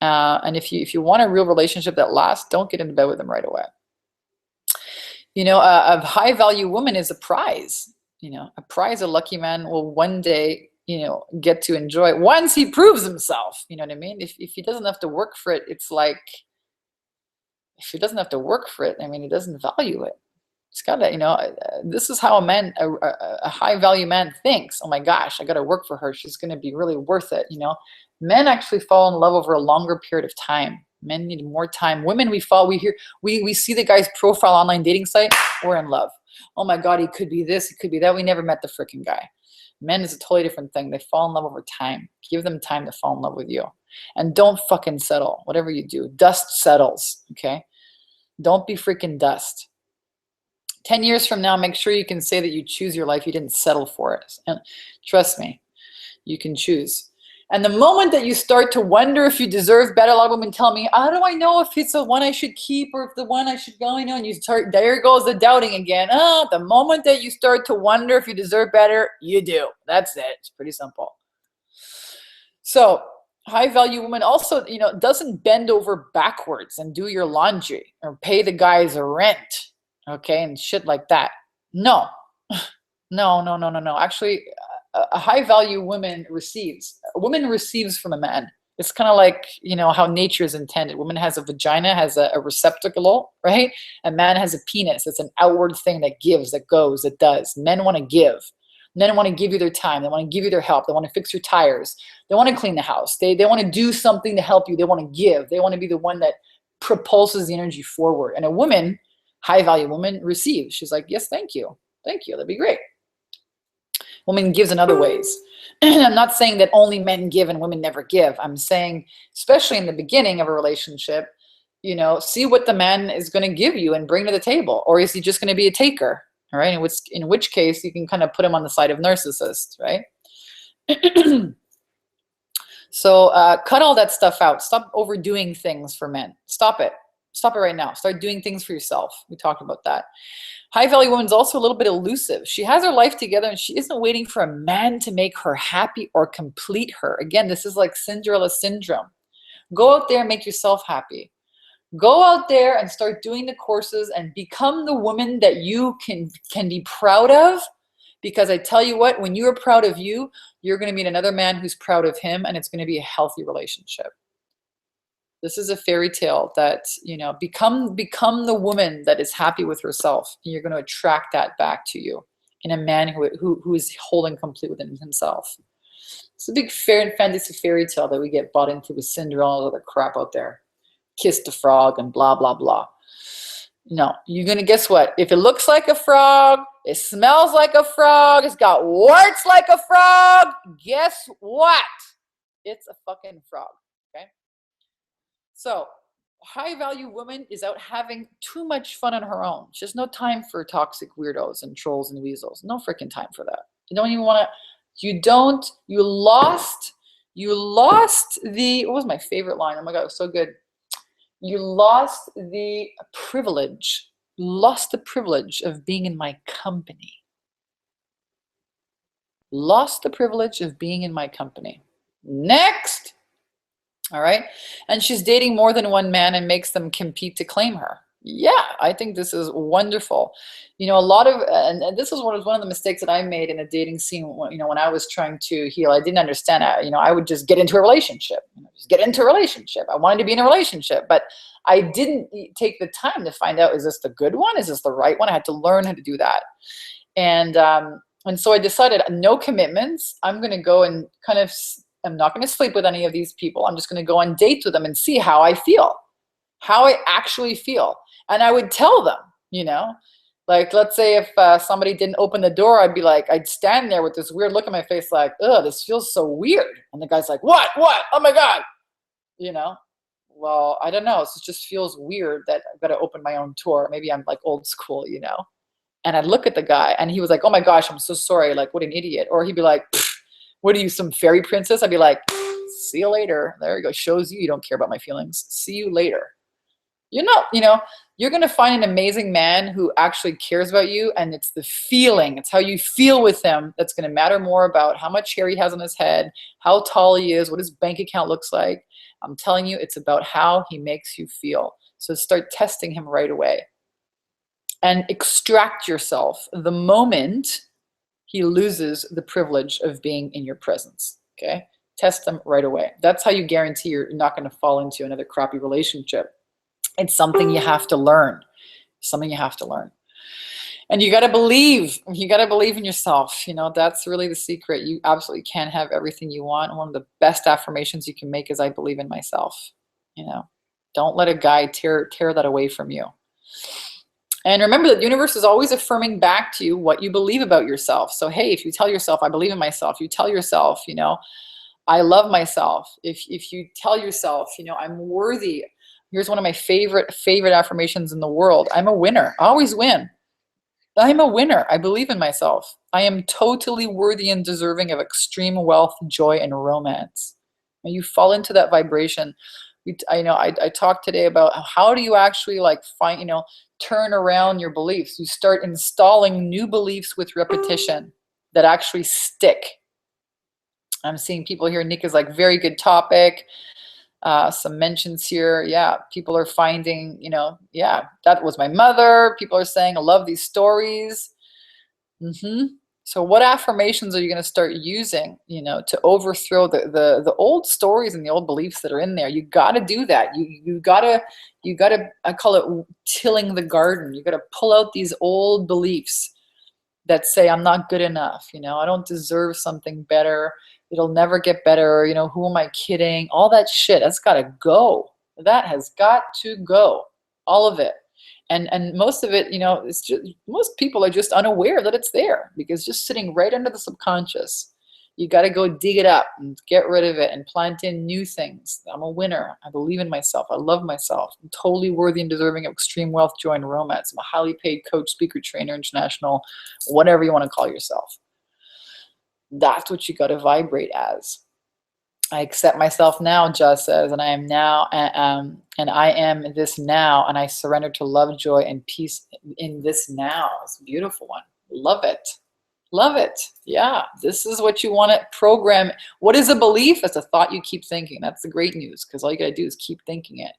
And if you want a real relationship that lasts, don't get into bed with him right away. A high value woman is a prize. A prize a lucky man will one day, get to enjoy once he proves himself. You know what I mean? If he doesn't have to work for it, it's like, if he doesn't have to work for it, he doesn't value it. It's got to, this is how a high value man thinks. Oh my gosh, I got to work for her. She's going to be really worth it. Men actually fall in love over a longer period of time. Men need more time. Women, we see the guy's profile online dating site. We're in love. Oh my God, he could be this, he could be that. We never met the freaking guy. Men is a totally different thing. They fall in love over time. Give them time to fall in love with you. And don't fucking settle. Whatever you do, dust settles, okay? Don't be freaking dust. 10 years from now, make sure you can say that you choose your life. You didn't settle for it. And trust me, you can choose. And the moment that you start to wonder if you deserve better, a lot of women tell me, how do I know if it's the one I should keep or if the one I should go, and you start, there goes the doubting again. The moment that you start to wonder if you deserve better, you do. That's it. It's pretty simple. So high value woman also, doesn't bend over backwards and do your laundry or pay the guys a rent, okay, and shit like that. No. No. Actually, a high value woman receives. A woman receives from a man. It's kind of like, how nature is intended. Woman has a vagina, has a receptacle, right? A man has a penis. It's an outward thing that gives, that goes, that does. Men want to give. Men want to give you their time. They want to give you their help. They want to fix your tires. They want to clean the house. They want to do something to help you. They want to give. They want to be the one that propulses the energy forward. And a woman, high value woman, receives. She's like, yes, thank you. Thank you. That'd be great. Woman gives in other ways. I'm not saying that only men give and women never give. I'm saying, especially in the beginning of a relationship, see what the man is going to give you and bring to the table. Or is he just going to be a taker? All right. In which case you can kind of put him on the side of narcissist, right? So cut all that stuff out. Stop overdoing things for men. Stop it. Stop it right now. Start doing things for yourself. We talked about that. High value woman's also a little bit elusive. She has her life together and she isn't waiting for a man to make her happy or complete her. Again, this is like Cinderella syndrome. Go out there and make yourself happy. Go out there and start doing the courses and become the woman that you can be proud of. Because I tell you what, when you are proud of you, you're going to meet another man who's proud of him, and it's going to be a healthy relationship. This is a fairy tale that, become the woman that is happy with herself. And you're going to attract that back to you in a man who is whole and complete within himself. It's a big fantasy fairy tale that we get bought into with Cinderella and all the crap out there. Kiss the frog and blah, blah, blah. No, you're going to guess what? If it looks like a frog, it smells like a frog, it's got warts like a frog, guess what? It's a fucking frog, okay? So High value woman is out having too much fun on her own. She has no time for toxic weirdos and trolls and weasels. No freaking time for that. You don't even want to, you lost the, what was my favorite line? Oh my God, it was so good. You lost the privilege, lost the privilege of being in my company. Lost the privilege of being in my company. Next. All right. And she's dating more than one man and makes them compete to claim her. Yeah, I think this is wonderful. You know, a lot of, and this was one of the mistakes that I made in a dating scene. You know, when I was trying to heal, I didn't understand. You know, I would just get into a relationship. Just get into a relationship. I wanted to be in a relationship, but I didn't take the time to find out: is this the good one? Is this the right one? I had to learn how to do that. And so I decided no commitments. I'm going to go and I'm not going to sleep with any of these people. I'm just going to go on dates with them and see how I feel, how I actually feel. And I would tell them, you know, like, let's say if somebody didn't open the door, I'd stand there with this weird look on my face, like, ugh, this feels so weird. And the guy's like, what? Oh my God. You know, well, I don't know. It just feels weird that I've got to open my own door. Maybe I'm like old school, you know. And I'd look at the guy and he was like, oh my gosh, I'm so sorry. Like, what an idiot. Or he'd be like, what are you, some fairy princess? I'd be like, see you later. There you go. Shows you don't care about my feelings. See you later. You're not, you know, you're going to find an amazing man who actually cares about you. And it's the feeling, it's how you feel with him that's going to matter more about how much hair he has on his head, how tall he is, what his bank account looks like. I'm telling you, it's about how he makes you feel. So start testing him right away. And extract yourself the moment he loses the privilege of being in your presence, okay? Test them right away. That's how you guarantee you're not going to fall into another crappy relationship. It's something you have to learn. Something you have to learn. And you got to believe. You got to believe in yourself. You know, that's really the secret. You absolutely can have everything you want. One of the best affirmations you can make is, I believe in myself. You know, don't let a guy tear that away from you. And remember that the universe is always affirming back to you what you believe about yourself. So, hey, if you tell yourself, I believe in myself, you tell yourself, you know, I love myself. If you tell yourself, you know, I'm worthy. Here's one of my favorite affirmations in the world. I'm a winner. I always win. I'm a winner. I believe in myself. I am totally worthy and deserving of extreme wealth, joy, and romance. When you fall into that vibration, I talked today about how do you actually like find, you know, turn around your beliefs. You start installing new beliefs with repetition that actually stick. I'm seeing people here. Nick is like, very good topic. Some mentions here. Yeah, people are finding, you know, yeah, that was my mother. People are saying, I love these stories. So what affirmations are you going to start using, you know, to overthrow the old stories and the old beliefs that are in there? You got to do that. You got to, I call it tilling the garden. You got to pull out these old beliefs that say, I'm not good enough. You know, I don't deserve something better. It'll never get better. You know, who am I kidding? All that shit, that's got to go. That has got to go. All of it. And most of it, you know, it's just, most people are just unaware that it's there because just sitting right under the subconscious. You got to go dig it up and get rid of it and plant in new things. I'm a winner. I believe in myself. I love myself. I'm totally worthy and deserving of extreme wealth, joy, and romance. I'm a highly paid coach, speaker, trainer, international, whatever you want to call yourself. That's what you got to vibrate as. I accept myself now, Just says, and I am now, and I am this now, and I surrender to love, joy, and peace in this now. It's a beautiful one. Love it. Love it. Yeah, this is what you want to program. What is a belief? It's a thought you keep thinking. That's the great news, because all you got to do is keep thinking it.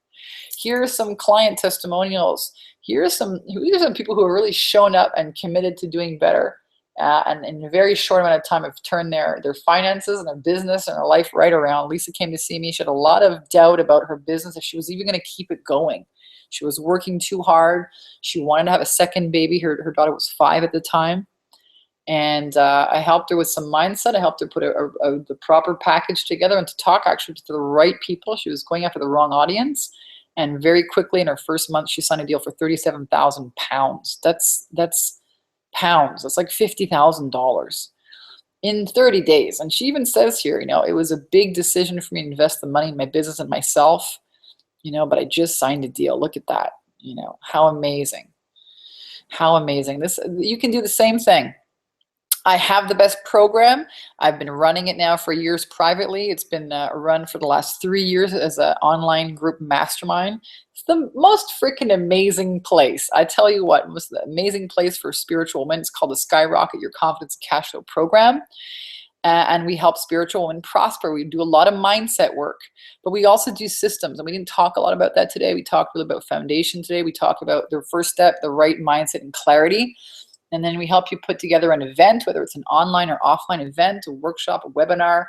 Here are some client testimonials. Here are some people who have really shown up and committed to doing better. And in a very short amount of time have turned their finances and their business and their life right around. Lisa came to see me. She had a lot of doubt about her business, if she was even going to keep it going. She was working too hard. She wanted to have a second baby. Her daughter was 5 at the time. And I helped her with some mindset. I helped her put the proper package together and to talk actually to the right people. She was going after the wrong audience. And very quickly in her first month, she signed a deal for £37,000. That's pounds. That's like $50,000 in 30 days. And she even says here, you know, it was a big decision for me to invest the money in my business and myself. but I just signed a deal. Look at that. How amazing. How amazing. You can do the same thing. I have the best program. I've been running it now for years privately. It's been run for the last 3 years as an online group mastermind. It's the most freaking amazing place. I tell you what, it was the amazing place for spiritual women. It's called the Skyrocket Your Confidence and Cash Flow Program. And we help spiritual women prosper. We do a lot of mindset work, but we also do systems. And we didn't talk a lot about that today. We talked a little about foundation today. We talked about the first step, the right mindset and clarity. And then we help you put together an event, whether it's an online or offline event, a workshop, a webinar.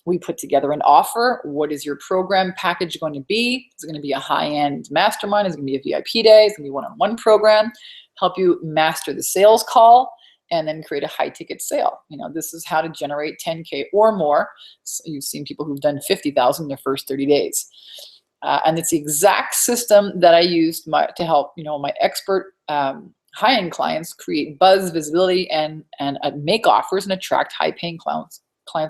We put together an offer. What is your program package going to be? Is it going to be a high-end mastermind? Is it going to be a VIP day? Is it going to be a one-on-one program? Help you master the sales call and then create a high-ticket sale. This is how to generate 10K or more. So you've seen people who've done 50,000 in their first 30 days. And it's the exact system that I used to help, my expert high-end clients create buzz, visibility, and make offers and attract high-paying clients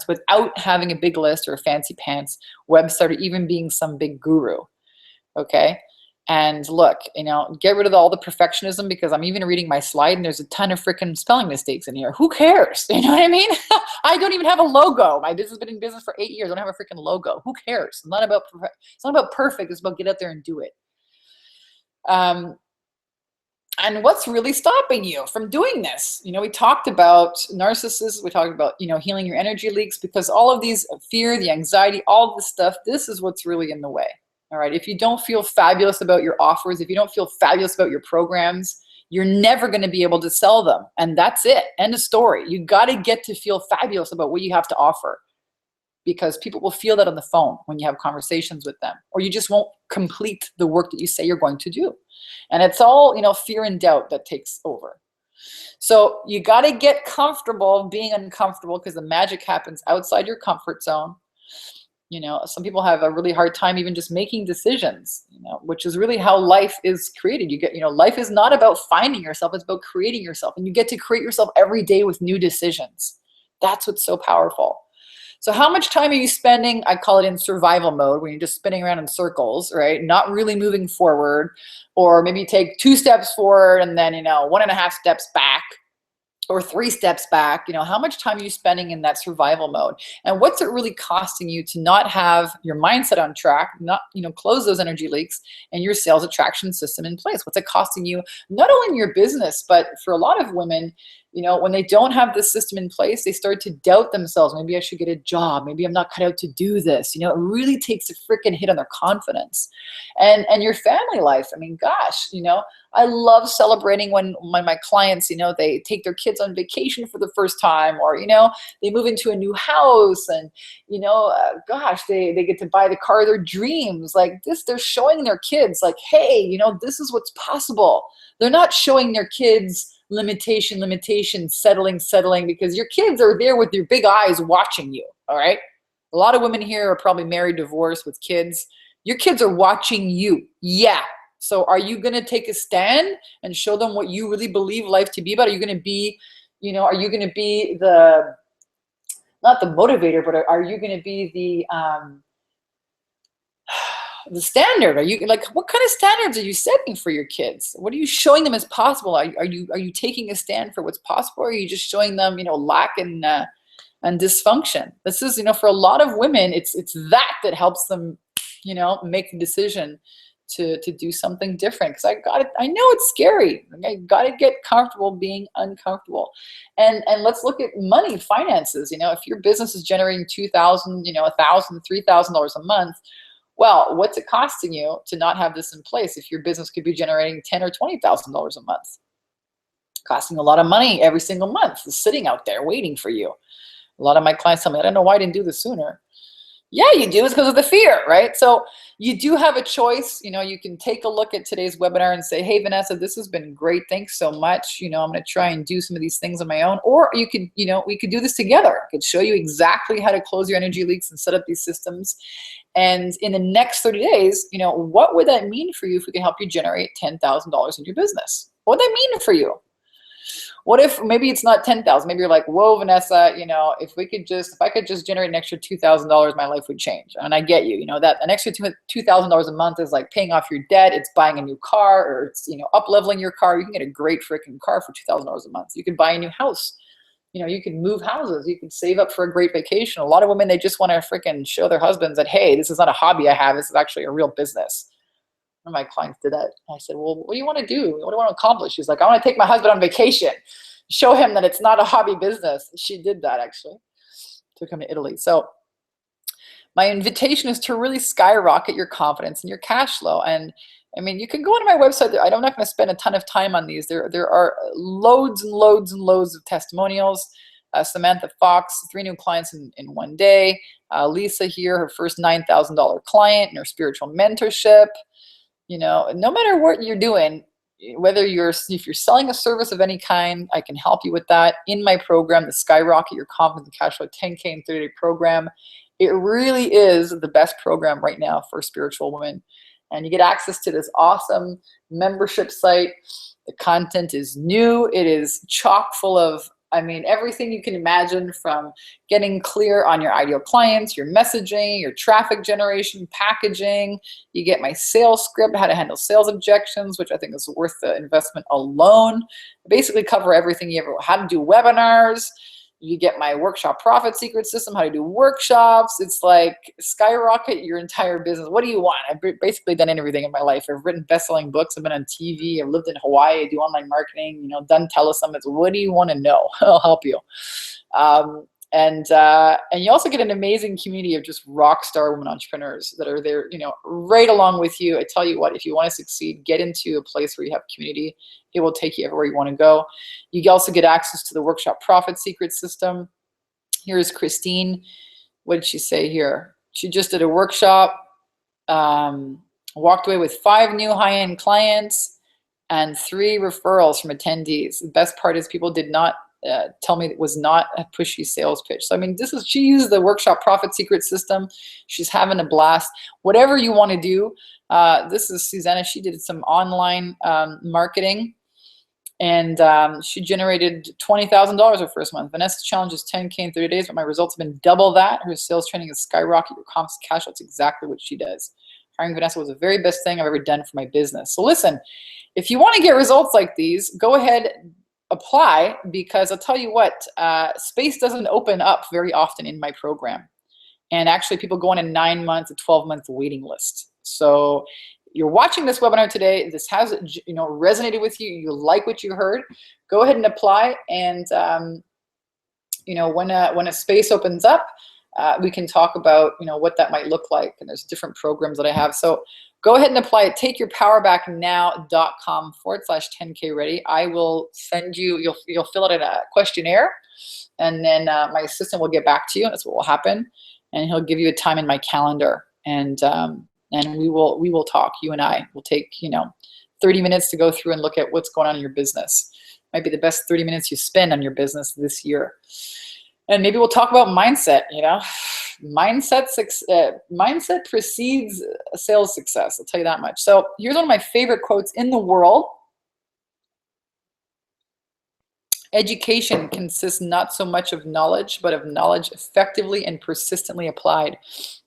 without having a big list or a fancy pants website or even being some big guru. Okay. And look, get rid of all the perfectionism, because I'm even reading my slide and there's a ton of freaking spelling mistakes in here. Who cares? You know what I mean? I don't even have a logo. My business has been in business for 8 years. I don't have a freaking logo. Who cares? It's not about perfect. It's about get out there and do it. And what's really stopping you from doing this? We talked about narcissists. We talked about, healing your energy leaks, because all of these fear, the anxiety, all of this stuff, this is what's really in the way. All right. If you don't feel fabulous about your offers, if you don't feel fabulous about your programs, you're never going to be able to sell them. And that's it. End of story. You got to get to feel fabulous about what you have to offer, because people will feel that on the phone when you have conversations with them, or you just won't complete the work that you say you're going to do. And it's all, fear and doubt that takes over. So you got to get comfortable being uncomfortable, because the magic happens outside your comfort zone. Some people have a really hard time even just making decisions, which is really how life is created. Life is not about finding yourself. It's about creating yourself. And you get to create yourself every day with new decisions. That's what's so powerful. So how much time are you spending? I call it in survival mode, when you're just spinning around in circles, right? Not really moving forward, or maybe you take 2 steps forward and then, 1.5 steps back, or 3 steps back. How much time are you spending in that survival mode? And what's it really costing you to not have your mindset on track, not, close those energy leaks and your sales attraction system in place? What's it costing you, not only in your business, but for a lot of women, when they don't have this system in place, they start to doubt themselves. Maybe I should get a job. Maybe I'm not cut out to do this. It really takes a freaking hit on their confidence. And your family life. I mean, gosh, I love celebrating when my clients, they take their kids on vacation for the first time, or, they move into a new house and, gosh, they get to buy the car of their dreams. Like this, they're showing their kids like, hey, this is what's possible. They're not showing their kids limitation, settling, because your kids are there with your big eyes watching you. All right. A lot of women here are probably married, divorced, with kids. Your kids are watching you. Yeah. So are you going to take a stand and show them what you really believe life to be about? Are you going to be, are you going to be not the motivator, but are you going to be the standard? Are you what kind of standards are you setting for your kids? What are you showing them as possible? Are you taking a stand for what's possible? Or are you just showing them, lack and dysfunction? This is, for a lot of women, it's that helps them, make the decision to do something different. Because I know it's scary. I got to get comfortable being uncomfortable. And let's look at money, finances. If your business is generating $2,000, $1,000, $3,000 a month, well, what's it costing you to not have this in place if your business could be generating $10,000 or $20,000 a month? Costing a lot of money every single month. It's sitting out there waiting for you. A lot of my clients tell me, I don't know why I didn't do this sooner. Yeah, you do. It's because of the fear, right? So you do have a choice. You can take a look at today's webinar and say, hey, Vanessa, this has been great. Thanks so much. I'm going to try and do some of these things on my own. Or you could, we could do this together. I could show you exactly how to close your energy leaks and set up these systems. And in the next 30 days, what would that mean for you if we can help you generate $10,000 in your business? What would that mean for you? What if maybe it's not 10,000? Maybe you're like, whoa, Vanessa, if I could just generate an extra $2,000, my life would change. And I get you, that an extra $2,000 a month is like paying off your debt. It's buying a new car, or it's, up leveling your car. You can get a great freaking car for $2,000 a month. You could buy a new house. You can move houses. You can save up for a great vacation. A lot of women, they just want to freaking show their husbands that, hey, this is not a hobby I have. This is actually a real business. One of my clients did that. I said, well, what do you want to do? What do you want to accomplish? She's like, I want to take my husband on vacation. Show him that it's not a hobby business. She did that, actually. Took him to Italy. So my invitation is to really skyrocket your confidence and your cash flow. And I mean, you can go onto my website. I'm not going to spend a ton of time on these. There are loads and loads and loads of testimonials. Samantha Fox, 3 new clients in one day. Lisa here, her first $9,000 client in her spiritual mentorship. No matter what you're doing, whether if you're selling a service of any kind, I can help you with that in my program, the Skyrocket Your Confidence and Cash Flow 10K in 30-day program. It really is the best program right now for spiritual women. And you get access to this awesome membership site. The content is new. It is chock full of, everything you can imagine, from getting clear on your ideal clients, your messaging, your traffic generation, packaging. You get my sales script, how to handle sales objections, which I think is worth the investment alone. I basically cover everything how to do webinars. You get my workshop profit secret system, how to do workshops. It's like skyrocket your entire business. What do you want? I've basically done everything in my life. I've written best-selling books. I've been on TV. I've lived in Hawaii. I do online marketing, done telesummits. What do you want to know? I'll help you. And you also get an amazing community of just rock star women entrepreneurs that are there, right along with you. I tell you what, if you want to succeed, get into a place where you have community. It will take you everywhere you want to go. You also get access to the workshop profit secret system. Here's Christine. What did she say here? She just did a workshop, walked away with 5 new high-end clients and 3 referrals from attendees. The best part is people did not tell me it was not a pushy sales pitch. So, she used the workshop profit secret system. She's having a blast. Whatever you want to do. This is Susanna. She did some online marketing, and she generated $20,000 her first month. Vanessa's challenge is 10K in 30 days, but my results have been double that. Her sales training is skyrocket your confidence cash. That's exactly what she does. Hiring Vanessa was the very best thing I've ever done for my business. So listen, if you want to get results like these, go ahead, apply, because I'll tell you what, space doesn't open up very often in my program. And actually people go on a 9-month to 12-month waiting list. So you're watching this webinar today, this has resonated with you, you like what you heard, go ahead and apply. And when a space opens up, we can talk about what that might look like. And there's different programs that I have. So go ahead and apply it. takeyourpowerbacknow.com/10K ready. I will send you, you'll fill out a questionnaire, and then my assistant will get back to you. That's what will happen. And he'll give you a time in my calendar. And we will talk. You and I will take 30 minutes to go through and look at what's going on in your business. Might be the best 30 minutes you spend on your business this year. And maybe we'll talk about mindset. Mindset precedes sales success. I'll tell you that much. So here's one of my favorite quotes in the world. Education consists not so much of knowledge, but of knowledge effectively and persistently applied.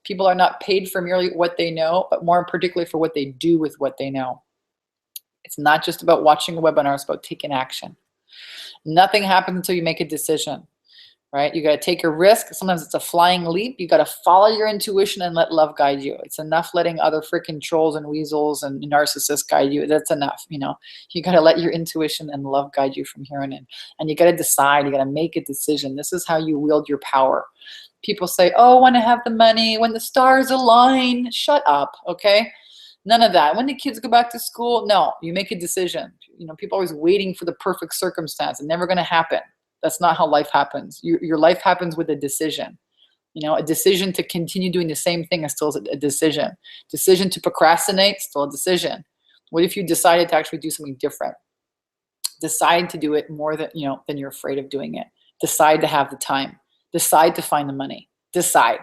People are not paid for merely what they know, but more particularly for what they do with what they know. It's not just about watching a webinar, it's about taking action. Nothing happens until you make a decision, right? You got to take a risk. Sometimes it's a flying leap. You got to follow your intuition and let love guide you. It's enough letting other freaking trolls and weasels and narcissists guide you. That's enough. You got to let your intuition and love guide you from here on in. And you got to decide. You got to make a decision. This is how you wield your power. People say, oh, when I have the money, when the stars align. Shut up, okay? None of that. When the kids go back to school, no, you make a decision. People are always waiting for the perfect circumstance. It's never going to happen. That's not how life happens. Your life happens with a decision. A decision to continue doing the same thing is still a decision. Decision to procrastinate, still a decision. What if you decided to actually do something different? Decide to do it more than you're afraid of doing it. Decide to have the time. Decide to find the money. Decide,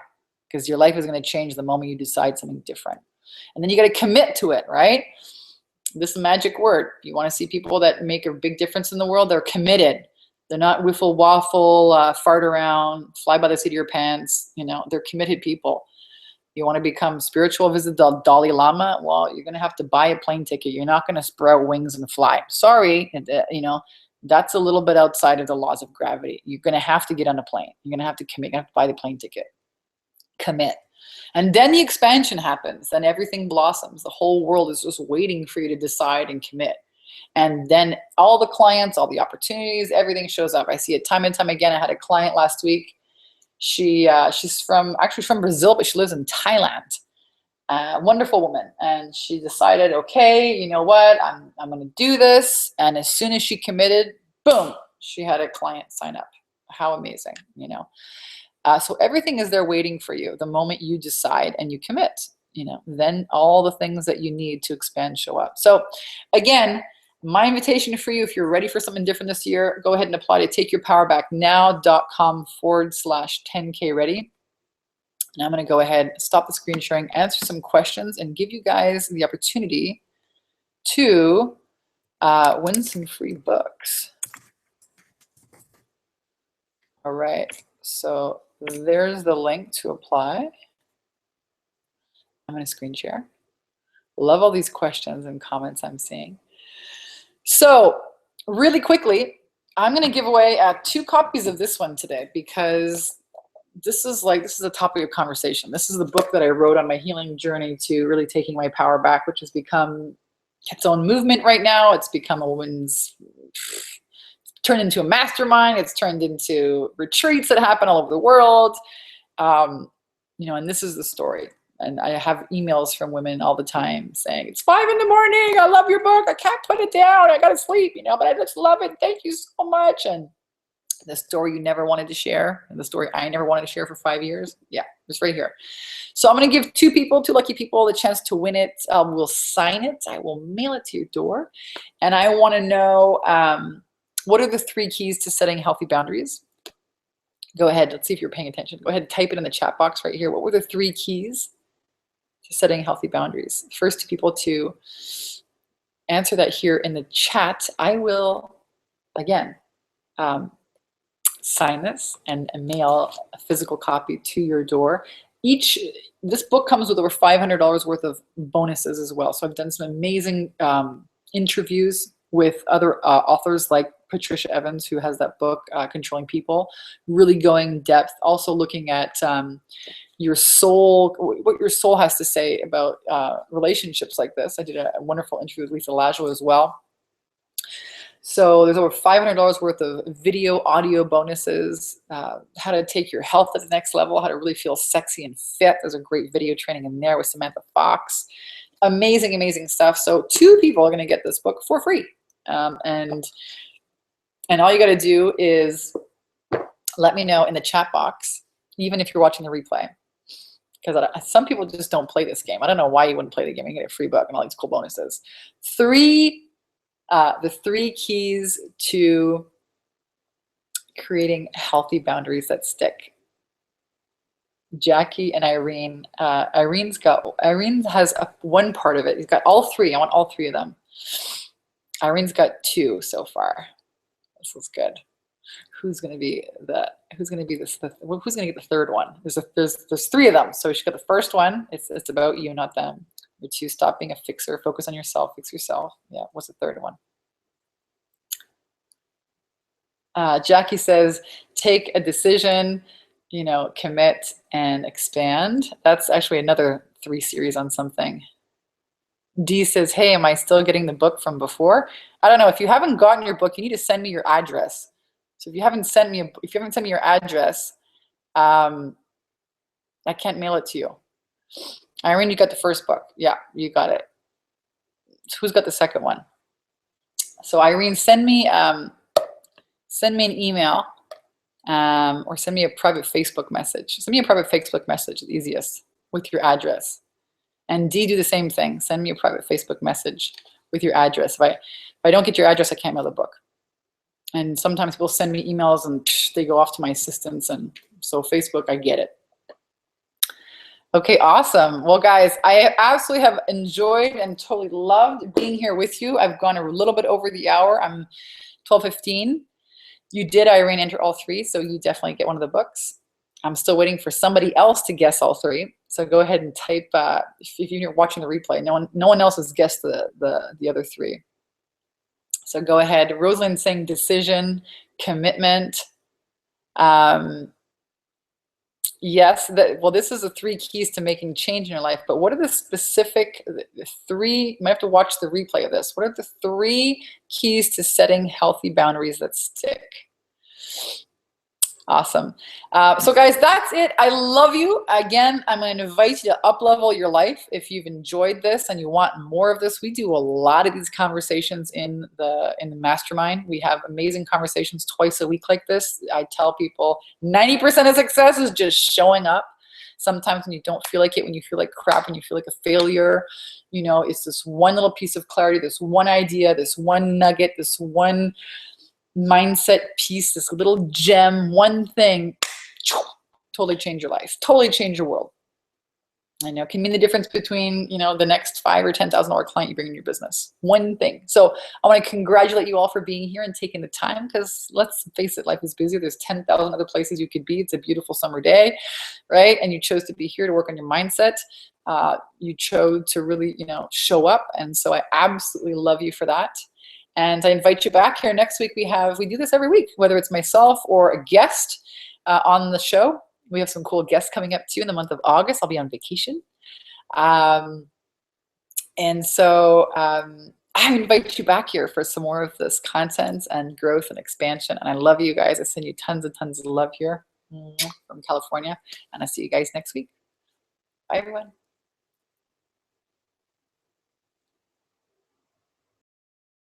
because your life is going to change the moment you decide something different. And then you got to commit to it, right? This magic word. You want to see people that make a big difference in the world? They're committed. They're not wiffle waffle, fart around, fly by the seat of your pants. You know, they're committed people. You want to become spiritual, visit the Dalai Lama? Well, you're going to have to buy a plane ticket. You're not going to sprout wings and fly. Sorry, you know, that's a little bit outside of the laws of gravity. You're going to have to get on a plane. You're going to have to commit. You have to buy the plane ticket. Commit. And then the expansion happens. Then everything blossoms. The whole world is just waiting for you to decide and commit. And then all the clients, all the opportunities, everything shows up. I see it time and time again. I had a client last week. She's actually from Brazil, but she lives in Thailand. Wonderful woman. And she decided, okay, you know what? I'm going to do this. And as soon as she committed, boom, she had a client sign up. How amazing, you know? So everything is there waiting for you. The moment you decide and you commit, you know, then all the things that you need to expand show up. So again, my invitation for you, if you're ready for something different this year, go ahead and apply to takeyourpowerbacknow.com/10K ready. And I'm going to go ahead, stop the screen sharing, answer some questions, and give you guys the opportunity to win some free books. All right. So there's the link to apply. I'm going to screen share. Love all these questions and comments I'm seeing. So really quickly, I'm going to give away 2 copies of this one today, because this is a topic of conversation. This is the book that I wrote on my healing journey to really taking my power back, which has become its own movement right now. It's become a woman's, turned into a mastermind. It's turned into retreats that happen all over the world. You know, and this is the story. And I have emails from women all the time saying, it's 5 in the morning. I love your book. I can't put it down. I got to sleep, you know, but I just love it. Thank you so much. And the story you never wanted to share, and the story I never wanted to share for 5 years. Yeah, it's right here. So I'm going to give 2 lucky people, the chance to win it. We'll sign it. I will mail it to your door. And I want to know, what are the 3 keys to setting healthy boundaries? Go ahead. Let's see if you're paying attention. Go ahead and type it in the chat box right here. What were the 3 keys to setting healthy boundaries? First 2 people to answer that here in the chat. I will, again, sign this and mail a physical copy to your door. This book comes with over $500 worth of bonuses as well. So I've done some amazing interviews with other authors like Patricia Evans, who has that book, Controlling People, really going in depth, also looking at your soul, what your soul has to say about relationships like this. I did a wonderful interview with Lisa Lajoie as well. So there's over $500 worth of video, audio bonuses, how to take your health to the next level, how to really feel sexy and fit. There's a great video training in there with Samantha Fox. Amazing, amazing stuff. So 2 people are going to get this book for free. And all you got to do is let me know in the chat box, even if you're watching the replay, because some people just don't play this game. I don't know why you wouldn't play the game and get a free book and all these cool bonuses. The 3 keys to creating healthy boundaries that stick. Jackie and Irene. Irene has one part of it. He's got all 3. I want all 3 of them. Irene's got 2 so far. This is good. Who's going to get the 3rd one? There's 3 of them. So she got the first one. It's about you, not them. Number 2, stop being a fixer. Focus on yourself. Fix yourself. Yeah. What's the 3rd one? Jackie says, take a decision, you know, commit and expand. That's actually another 3 series on something. D says, hey, am I still getting the book from before? I don't know. If you haven't gotten your book, you need to send me your address. So if you haven't sent me your address, I can't mail it to you. Irene, you got the first book. Yeah, you got it. So who's got the second one? So Irene, send me an email or send me a private Facebook message. Send me a private Facebook message, the easiest, with your address. And D, do the same thing. Send me a private Facebook message with your address. If I don't get your address, I can't mail the book. And sometimes people send me emails and they go off to my assistants. And so Facebook, I get it. Okay, awesome. Well, guys, I absolutely have enjoyed and totally loved being here with you. I've gone a little bit over the hour. I'm 12:15. You did, Irene, enter all three, so you definitely get one of the books. I'm still waiting for somebody else to guess all three. So go ahead and type, if you're watching the replay, no one else has guessed the other three. So go ahead. Rosalind's saying decision, commitment. Yes, well, this is the 3 keys to making change in your life, but what are the specific 3, you might have to watch the replay of this. What are the 3 keys to setting healthy boundaries that stick? Awesome. So guys, that's it. I love you. Again, I'm going to invite you to up-level your life. If you've enjoyed this and you want more of this, we do a lot of these conversations in the mastermind. We have amazing conversations twice a week like this. I tell people 90% of success is just showing up. Sometimes when you don't feel like it, when you feel like crap, when you feel like a failure, you know, it's this one little piece of clarity, this one idea, this one nugget, this one mindset piece, this little gem, one thing, totally change your life, totally change your world. I know, can mean the difference between, you know, the next $5,000 or $10,000 client you bring in your business. One thing. So I want to congratulate you all for being here and taking the time, because let's face it, life is busy. There's 10,000 other places you could be. It's a beautiful summer day, right? And you chose to be here to work on your mindset. You chose to really, you know, show up. And so I absolutely love you for that. And I invite you back here next week. We do this every week, whether it's myself or a guest on the show. We have some cool guests coming up too in the month of August. I'll be on vacation. And so I invite you back here for some more of this content and growth and expansion. And I love you guys. I send you tons and tons of love here from California. And I'll see you guys next week. Bye, everyone.